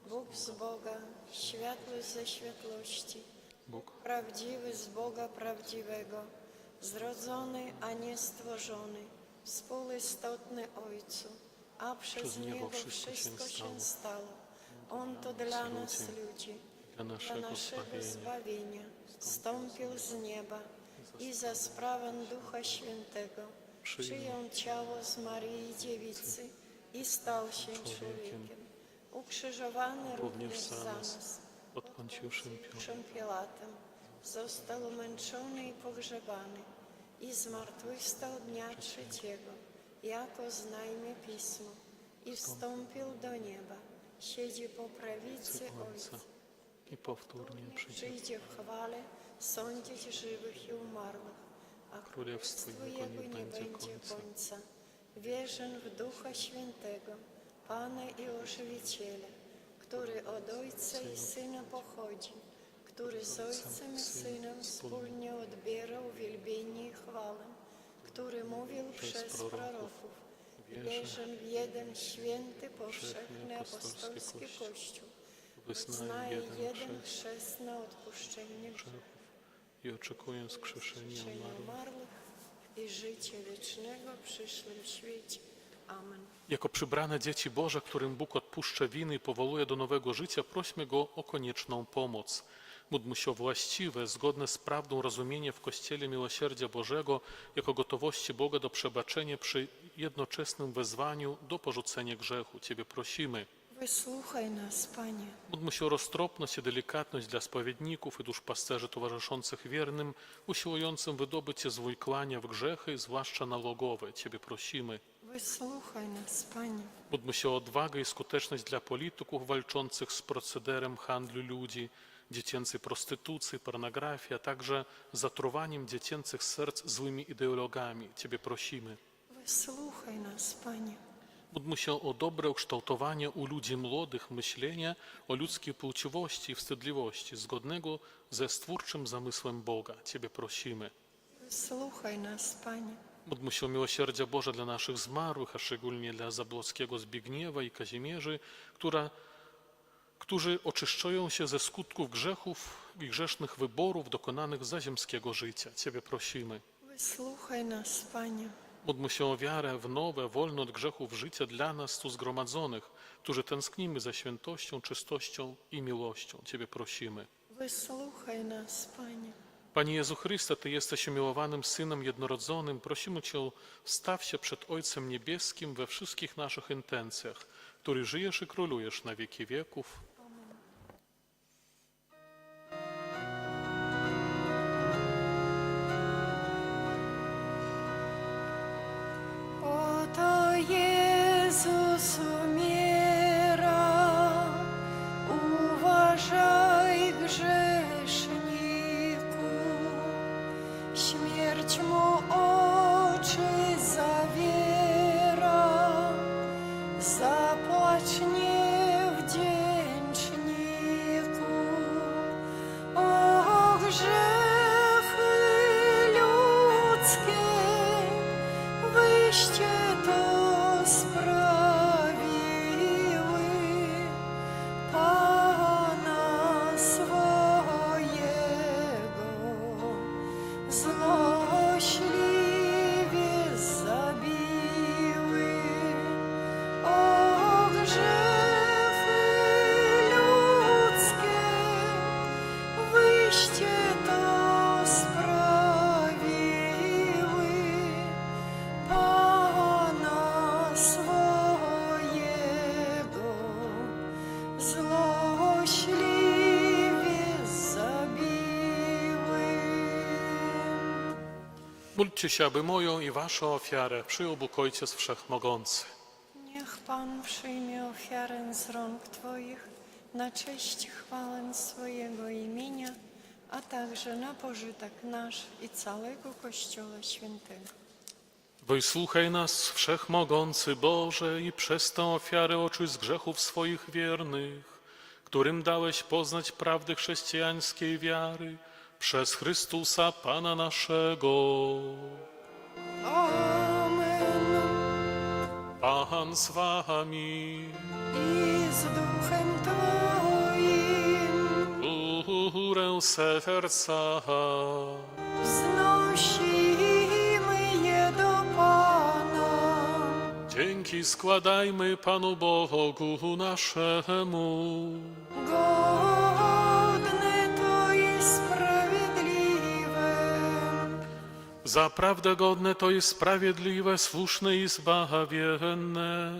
Bóg z Boga, światłość ze światłości, Bóg, prawdziwy z Boga prawdziwego, zrodzony, a nie stworzony, współistotny Ojcu, a przez Niego wszystko się stało. On to dla nas ludzi, dla dla naszego naszego zbawienia. zbawienia, stąpił z nieba i za sprawę Ducha Świętego przyjął ciało z Maryi Dziewicy i stał się człowiekiem. Ukrzyżowany również za nas, pod Poncjuszem Piłatem, został umęczony i pogrzebany i zmartwychwstał dnia trzeciego, jako znajmie Pismo, i wstąpił do nieba, siedzi po prawicy Ojca. i powtórnie przyjdzie. Przyjdzie w chwale sądzić żywych i umarłych, a Królestwo królestwo Jego nie będzie końca. Wierzę w Ducha Świętego, Pana i Ożywiciela, który od Ojca i Syna pochodzi, który z Ojcem i Synem wspólnie odbierał wielbienie i chwałę, który mówił przez proroków. Wierzę w jeden święty, powszechny, apostolski Kościół. Wyznaję jeden chrzest na odpuszczenie grzechów I oczekuję skrzeszenia umarłych. umarłych i życie wiecznego w przyszłym świecie. Amen. Jako przybrane dzieci Boże, którym Bóg odpuszcza winy i powołuje do nowego życia, prośmy Go o konieczną pomoc. Módlmy się o właściwe, zgodne z prawdą rozumienie w Kościele miłosierdzia Bożego jako gotowości Boga do przebaczenia przy jednoczesnym wezwaniu do porzucenia grzechu. Ciebie prosimy. Wysłuchaj nas, Panie. Módlmy się o roztropność i delikatność dla spowiedników i duszpasterzy towarzyszących wiernym, usiłującym wydobyć się z wikłania w grzechy, zwłaszcza nałogowe. Ciebie prosimy. Wysłuchaj nas, Panie. Módlmy się o odwagę i skuteczność dla polityków walczących z procederem handlu ludzi, dziecięcej prostytucji, pornografii, a także zatruwaniem dziecięcych serc złymi ideologami. Ciebie prosimy. Wysłuchaj nas, Panie. Módlmy się o dobre ukształtowanie u ludzi młodych myślenia o ludzkiej płciowości i wstydliwości, zgodnego ze stwórczym zamysłem Boga. Ciebie prosimy. Wysłuchaj nas, Panie. Módlmy się o miłosierdzie Boże dla naszych zmarłych, a szczególnie dla Zabłockiego Zbigniewa i Kazimierzy, którzy oczyszczają się ze skutków grzechów i grzesznych wyborów dokonanych za ziemskiego życia. Ciebie prosimy. Wysłuchaj nas, Panie. Módlmy się o wiarę w nowe, wolne od grzechów życie dla nas tu zgromadzonych, którzy tęsknimy za świętością, czystością i miłością. Ciebie prosimy. Wysłuchaj nas, Panie. Panie Jezu Chryste, Ty jesteś umiłowanym Synem jednorodzonym. Prosimy Cię, staw się przed Ojcem Niebieskim we wszystkich naszych intencjach, który żyjesz i królujesz na wieki wieków. Oto Jezus umiera, uważaj grzeszniku, śmierć mu oczy zawiera, zapłać nie w dzień Módlcie się, aby moją i waszą ofiarę przyjął Bóg Ojciec Wszechmogący. Niech Pan przyjmie ofiarę z rąk Twoich na cześć chwałę swojego imienia, a także na pożytek nasz i całego Kościoła Świętego. Wysłuchaj nas, Wszechmogący Boże, i przez tę ofiarę oczyść z grzechów swoich wiernych, którym dałeś poznać prawdy chrześcijańskiej wiary, przez Chrystusa Pana naszego. Amen. Pan z wami. I z duchem Twoim Górę serca. wznosimy je do Pana. Dzięki składajmy Panu Bogu naszemu. Godne to i sprawiedliwe. Zaprawdę godne to jest sprawiedliwe, słuszne i zbawienne,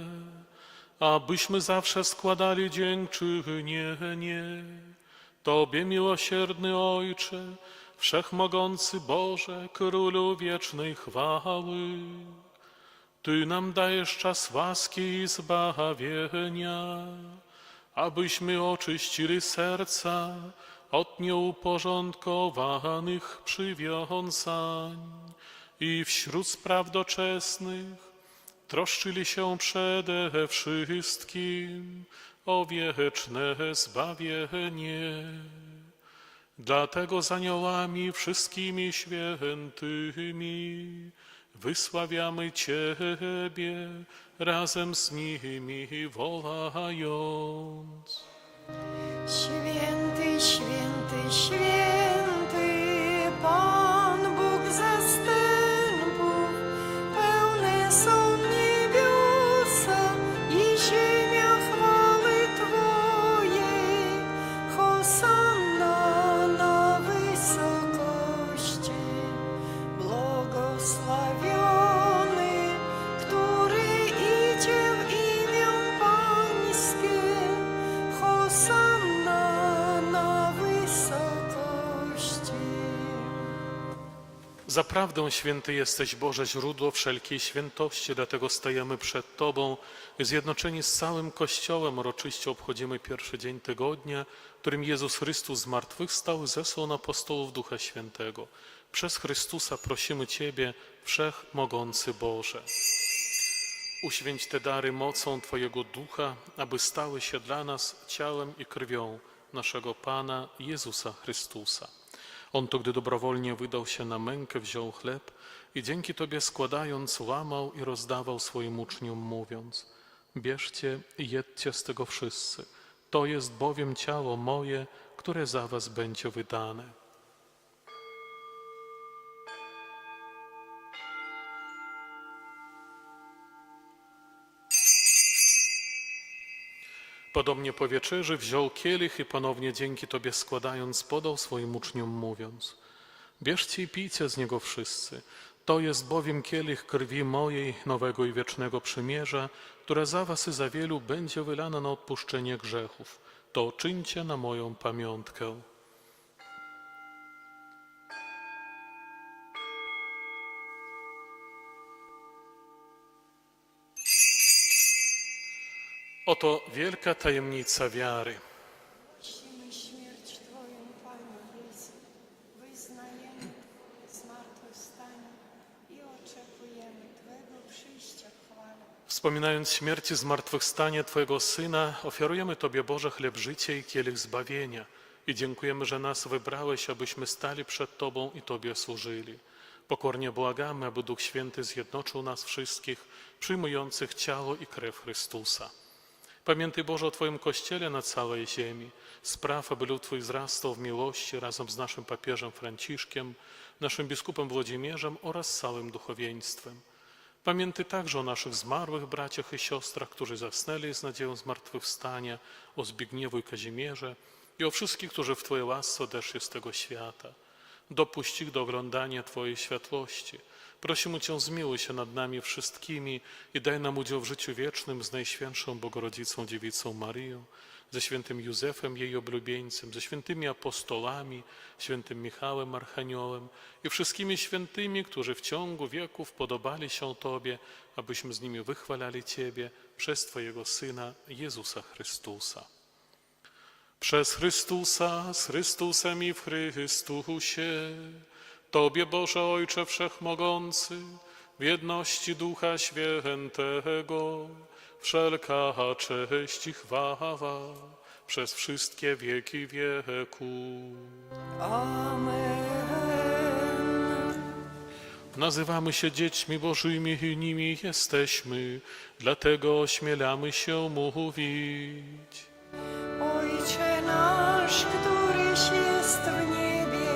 abyśmy zawsze składali dziękczynienie Tobie, miłosierny Ojcze, Wszechmogący Boże, Królu wiecznej chwały. Ty nam dajesz czas łaski i zbawienia, abyśmy oczyścili serca od nieuporządkowanych przywiązań i wśród spraw doczesnych troszczyli się przede wszystkim o wieczne zbawienie. Dlatego z aniołami wszystkimi świętymi wysławiamy Ciebie, razem z nimi wołając. Święty, święty, święty, Pan Bóg zastępów, pełne są niebiosa i ziemia chwały Twojej. Hosanna na wysokości, błogosławiony, który idzie w imię Pańskie. Hosanna na wysokości. Zaprawdę święty jesteś, Boże, źródło wszelkiej świętości, dlatego stajemy przed Tobą, zjednoczeni z całym Kościołem, uroczyście obchodzimy pierwszy dzień tygodnia, którym Jezus Chrystus zmartwychwstał, zesłał apostołów Ducha Świętego. Przez Chrystusa prosimy Ciebie, Wszechmogący Boże. Uświęć te dary mocą Twojego Ducha, aby stały się dla nas ciałem i krwią naszego Pana Jezusa Chrystusa. On to, gdy dobrowolnie wydał się na mękę, wziął chleb i dzięki Tobie składając, łamał i rozdawał swoim uczniom, mówiąc: bierzcie i jedzcie z tego wszyscy. To jest bowiem ciało moje, które za was będzie wydane. Podobnie po wieczerzy wziął kielich i ponownie dzięki Tobie składając, podał swoim uczniom, mówiąc: bierzcie i pijcie z niego wszyscy. To jest bowiem kielich krwi mojej, nowego i wiecznego przymierza, która za was i za wielu będzie wylana na odpuszczenie grzechów. To czyńcie na moją pamiątkę. Oto wielka tajemnica wiary. Głosimy śmierć Twoją, Panie Jezu, wyznajemy zmartwychwstanie i oczekujemy Twego przyjścia w chwale. Wspominając śmierć i zmartwychwstanie Twojego Syna, ofiarujemy Tobie, Boże, chleb życia i kielich zbawienia i dziękujemy, że nas wybrałeś, abyśmy stali przed Tobą i Tobie służyli. Pokornie błagamy, aby Duch Święty zjednoczył nas wszystkich, przyjmujących ciało i krew Chrystusa. Pamiętaj, Boże, o Twoim Kościele na całej ziemi. Spraw, aby lud Twój wzrastał w miłości razem z naszym papieżem Franciszkiem, naszym biskupem Włodzimierzem oraz całym duchowieństwem. Pamiętaj także o naszych zmarłych braciach i siostrach, którzy zasnęli z nadzieją zmartwychwstania, o Zbigniewu i Kazimierze i o wszystkich, którzy w Twojej łasce odeszli z tego świata. Dopuść ich do oglądania Twojej światłości. Prosimy Cię, zmiłuj się nad nami wszystkimi i daj nam udział w życiu wiecznym z Najświętszą Bogorodzicą Dziewicą Maryją, ze świętym Józefem, jej oblubieńcem, ze świętymi apostolami, świętym Michałem Archaniołem i wszystkimi świętymi, którzy w ciągu wieków podobali się Tobie, abyśmy z nimi wychwalali Ciebie przez Twojego Syna Jezusa Chrystusa. Przez Chrystusa, z Chrystusem i w Chrystusie, Tobie, Boże Ojcze Wszechmogący, w jedności Ducha Świętego, wszelka cześć i chwała przez wszystkie wieki wieków. Amen. Nazywamy się dziećmi Bożymi i nimi jesteśmy, dlatego ośmielamy się mówić. Ojcze nasz, któryś jest w niebie,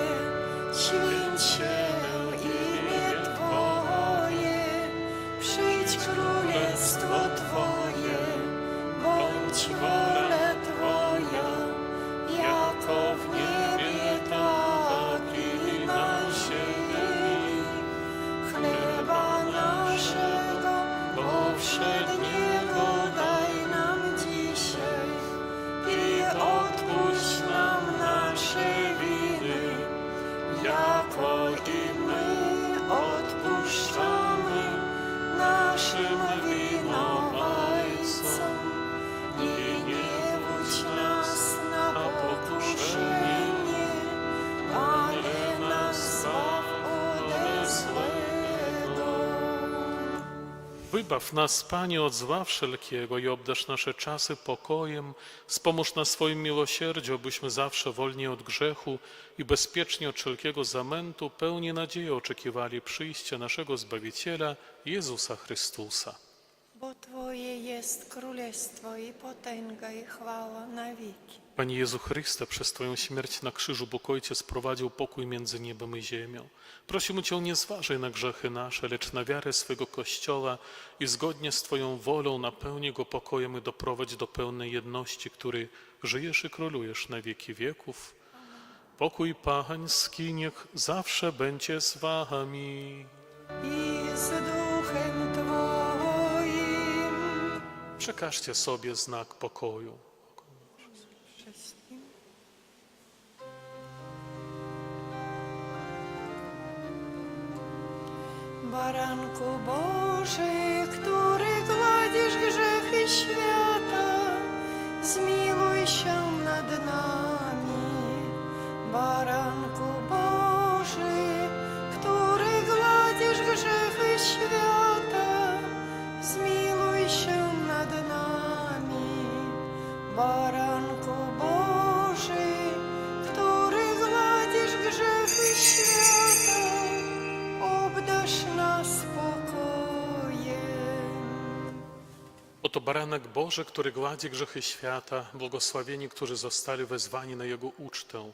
święć się imię Twoje, przyjdź królestwo Twoje, bądź wola Twoja, jako w niebie, tak i na ziemi. Chleba naszego powszedniego daj nam dzisiaj i odpuść nam nasze winy, jako i my odpuszczamy naszym winowajcom. I nie wódź nas na pokuszenie, ale nas zbaw ode złego. Wybaw nas, Panie, od zła wszelkiego i obdarz nasze czasy pokojem. Wspomóż nas swoim miłosierdziu, abyśmy zawsze wolni od grzechu i bezpiecznie od wszelkiego zamętu pełni nadziei oczekiwali przyjścia naszego Zbawiciela, Jezusa Chrystusa. Bo Twoje jest królestwo i potęga i chwała na wieki. Panie Jezu Chryste, przez Twoją śmierć na krzyżu Bóg Ojciec sprowadził pokój między niebem i ziemią. Prosimy Cię, nie zważaj na grzechy nasze, lecz na wiarę swego Kościoła i zgodnie z Twoją wolą napełnij go pokojem i doprowadź do pełnej jedności, który żyjesz i królujesz na wieki wieków. Pokój Pański niech zawsze będzie z Wami. I z duchem Twoim. Przekażcie sobie znak pokoju. Wszystkim. Baranku Boży, który gładzisz grzechy świata, zmiłuj się nad nami. Baranku Boży, który gładzisz grzechy świata, zmiłuj się nad nami. Baranku Boży, który gładzisz grzechy świata, obdarz nas pokojem. Oto baranek Boży, który gładzi grzechy świata, błogosławieni, którzy zostali wezwani na Jego ucztę.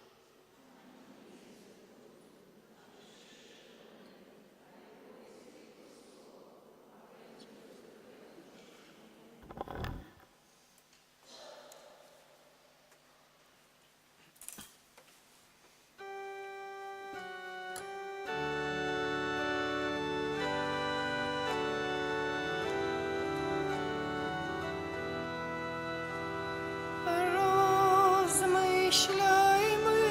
Rozmyślajmy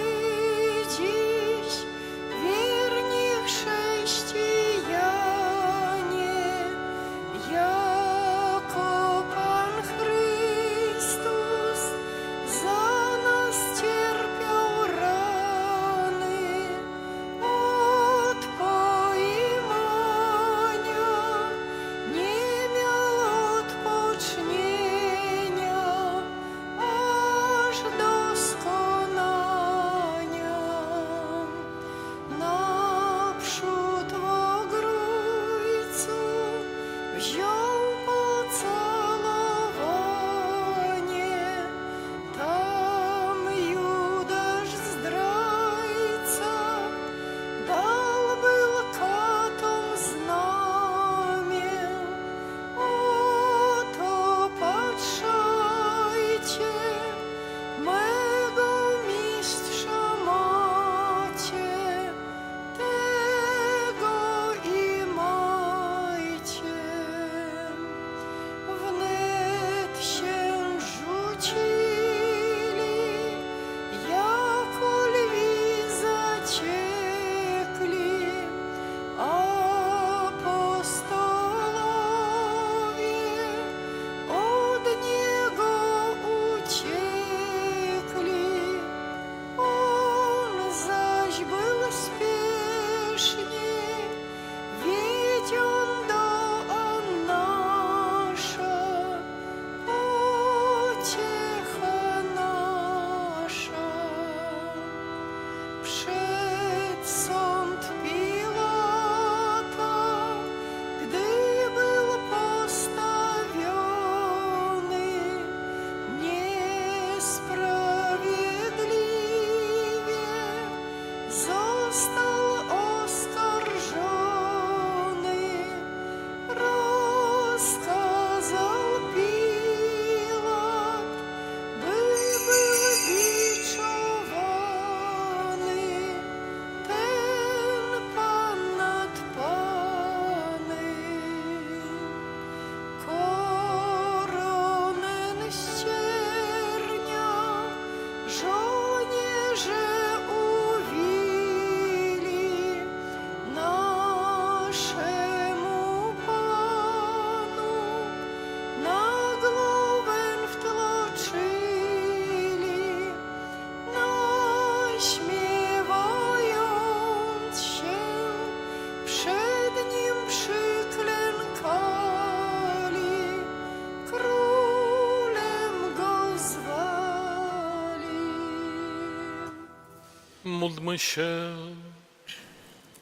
Módlmy się.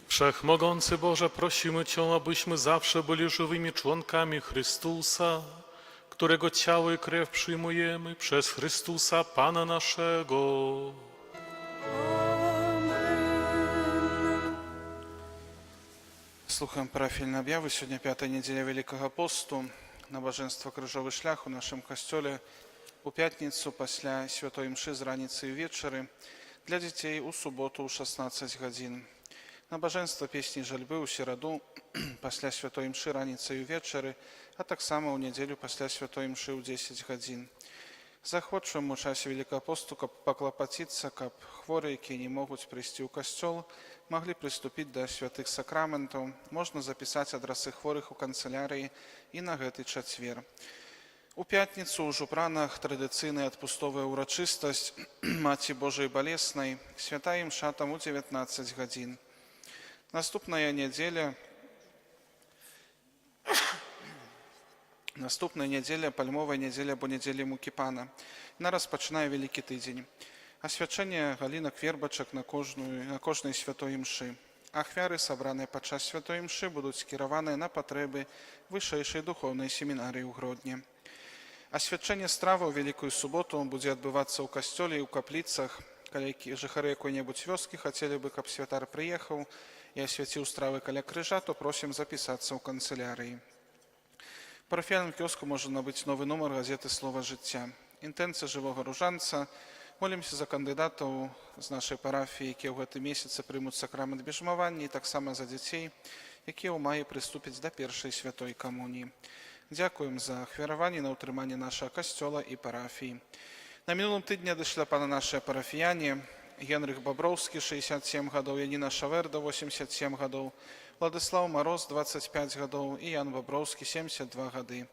Wszechmogący Boże, prosimy Cię, abyśmy zawsze byli żywymi członkami Chrystusa, którego ciało i krew przyjmujemy przez Chrystusa Pana naszego. Слухаем парафільна аб'явы. Сёння 5-я недзеля Вялікага посту. Набажэнства крыжовы шлях у нашым касцёле у пятніцу пасля святой імшы з раніцы і вечары, для дзяцей у суботу ў 16 гадзін. Набажэнства песні жальбы ў сераду пасля святой імшы раніцай і вечары, а таксама ў нядзелю пасля святой імшы ў 10 гадзін. Захочам у часе Вялікага посту, каб паклапаціцца, каб хворыя, якія не могуць прыйсці ў касцёл, маглі прыступіць да святых сакраментаў. Можна запісаць адрасы хворых у канцылярыі і на гэты чацвер. У пятніцу ў жупранах традыцыйная адпустовая ўрачыстасць Маці Божай Балеснай, святая імша там у 19 гадзін. Наступная недзеля пальмовая недзеля або недзеля Мукіпана. Яна распачынае Вялікі тыдзень. Асвячэнне галінак вербачак на кожнай святой імшы. Ахвяры, сабраныя падчас святой імшы, будуць скіраваныя на патрэбы вышэйшай духоўнай семінарыі ў Гродні. Асвячэнне стравы ў Вялікую суботу будзе адбывацца ў касцёле і ў капліцах. Калі жыхары якой-небудзь вёскі хацелі бы, каб святар прыехаў і асвяціў стравы каля крыжа, то просім запісацца ў канцылярыі. В парафіяльным кіоску можна набыць новы нумар газеты «Слова жыцця». Інтэнцыя жывога ружанца. Молімся за кандыдатаў з нашай парафіі, якія ў гэтым месяцы прымуць сакрамент бежмавання, і таксама за дзяцей, якія ў маі прыступяць да першай святой камуніі. Дзякуем за ахвяраванне на ўтрыманне нашага касцёла і парафіі. На мінулым тыдні адышла пана нашыя парафіяне: Генрых Баброўскі, 67 гадоў, Яніна Шаверда, 87 гадоў, Владислав Мароз, 25 гадоў і Ян Баброўскі, 72 гады.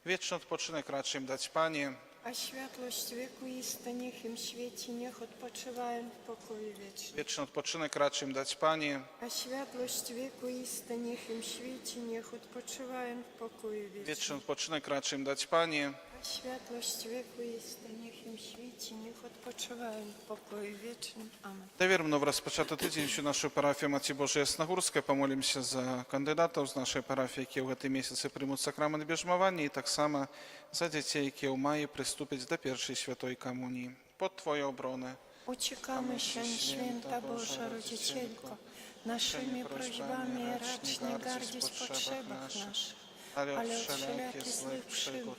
Вечны адпачынак рачы ім даць Пане. А światłość wieku ista niech im świeci, niech odpoczywają w pokoju wiecznym. Вечны адпачынак рачы ім даць Пане. А światłość wieku ista niech im świeci, niech odpoczywają w pokoju wiecznym. Вечны адпачынак рачы ім даць Пане. А światłość wieku ista niech im świeci, niech odpoczywają w pokoju wiecznym. Amen. Даверым нов распачаты тыдзень у нашу парафію Маці Божай Яснагорскай. Памолімся за кандыдатаў з нашай парафіі, якія ў гэтым месяцы прымуць сакрамент бежмавання, і таксама за дзяцей, якія ў маі прыступяць да першай святой камуніі. Под Твою обронę. Uciekamy się, święta Boża Rodzicielko, naszymi prośbami racz nie gardzić w potrzebach naszych, ale od wszelakich złych przygód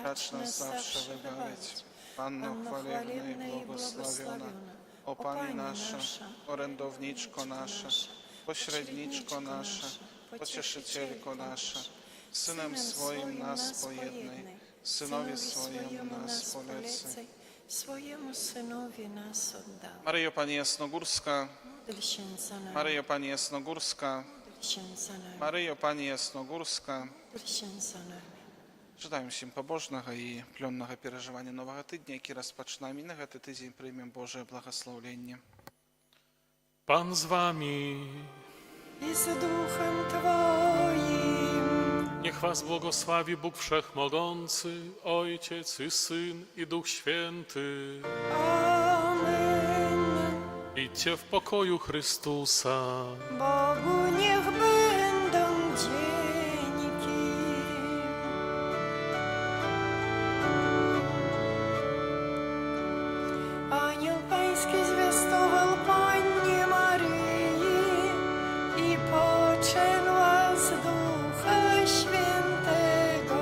racz nas zawsze wybawić. Panno chwalebna i błogosławiona, o Pani nasza, orędowniczko nasza, pośredniczko nasza, pocieszycielko nasza, Synem swoim nas pojednej, Synowi swojemu nas polecaj, swojemu Synowi nas oddał. Maryjo Pani Jasnogórska, Módl się za nami. Maryjo Pani Jasnogórska, Módl się za nami. Maryjo Pani Jasnogórska. Módl się za nami. Жадаем всім пабожнага і плённага перажывання новага тыдня, які распачнем, і на гэты тыдзень прымем Божае благаслаўленне. Pan z wami. I z duchem Twoim. Niech was błogosławi Bóg Wszechmogący, Ojciec i Syn i Duch Święty. Amen. Idźcie w pokoju Chrystusa. Bogu niech będą dzięki. Ангел Паński zwiastował Pannie Maryi i poczęła z Ducha Świętego.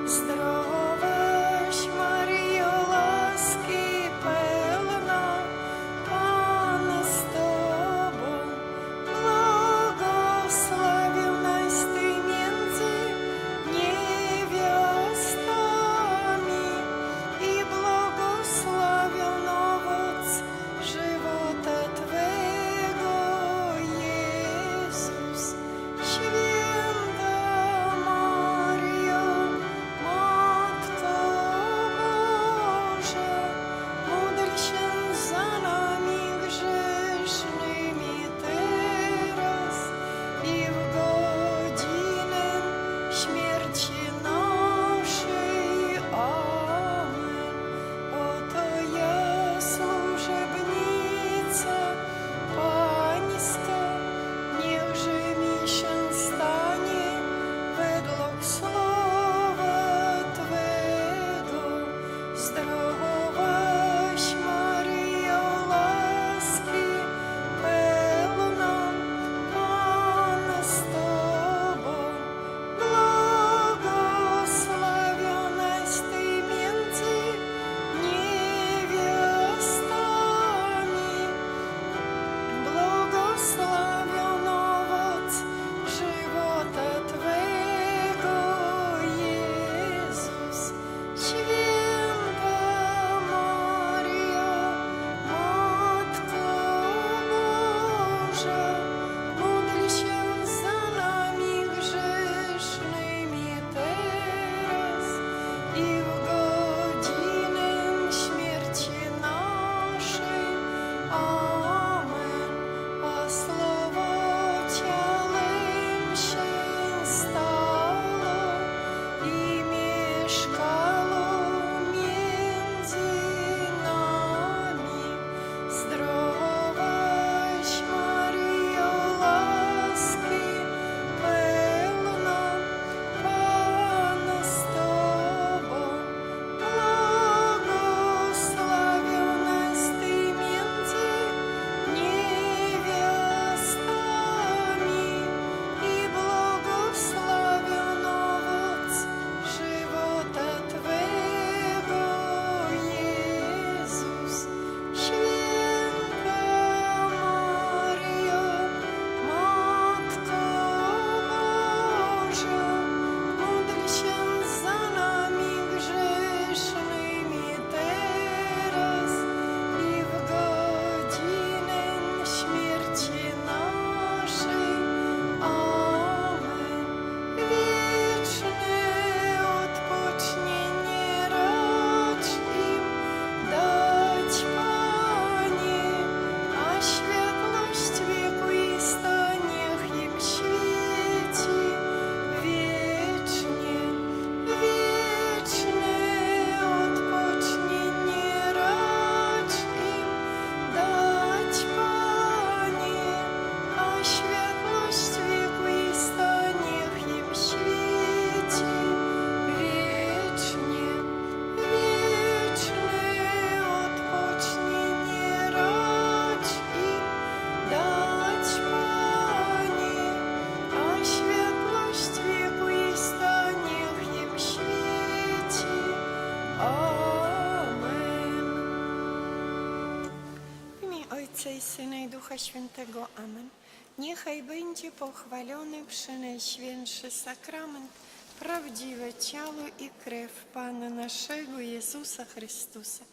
Zdrowaś Maryjo, łaski pełna, Pan z Tobą, błogosławiona Syna i Ducha Świętego. Amen. Niechaj będzie pochwalony Przenajświętszy Sakrament, prawdziwe ciało i krew Pana naszego Jezusa Chrystusa.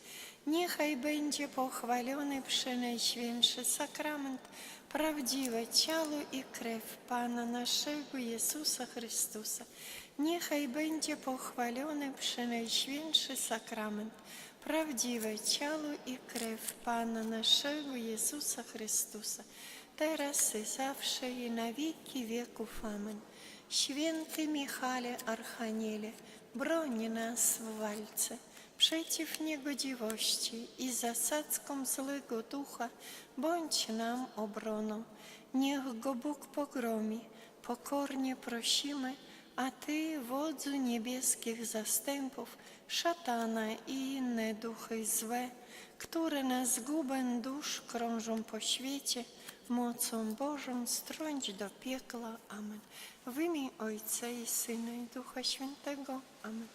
Niechaj będzie pochwalony Przenajświętszy Sakrament, prawdziwe ciało i krew Pana naszego Jezusa Chrystusa. Niechaj będzie pochwalony Przenajświętszy Sakrament, prawdziwe ciało i krew Pana naszego Jezusa Chrystusa, teraz i zawsze i na wieki wieków. Amen. Święty Michale Archaniele, broni nas w walce przeciw niegodziwości i zasadzkom złego ducha, bądź nam obroną. Niech go Bóg pogromi, pokornie prosimy, a Ty, wodzu niebieskich zastępów, szatana i inne duchy złe, które na zgubę dusz krążą po świecie, mocą Bożą strąć do piekła. Amen. W imię Ojca i Syna i Ducha Świętego. Amen.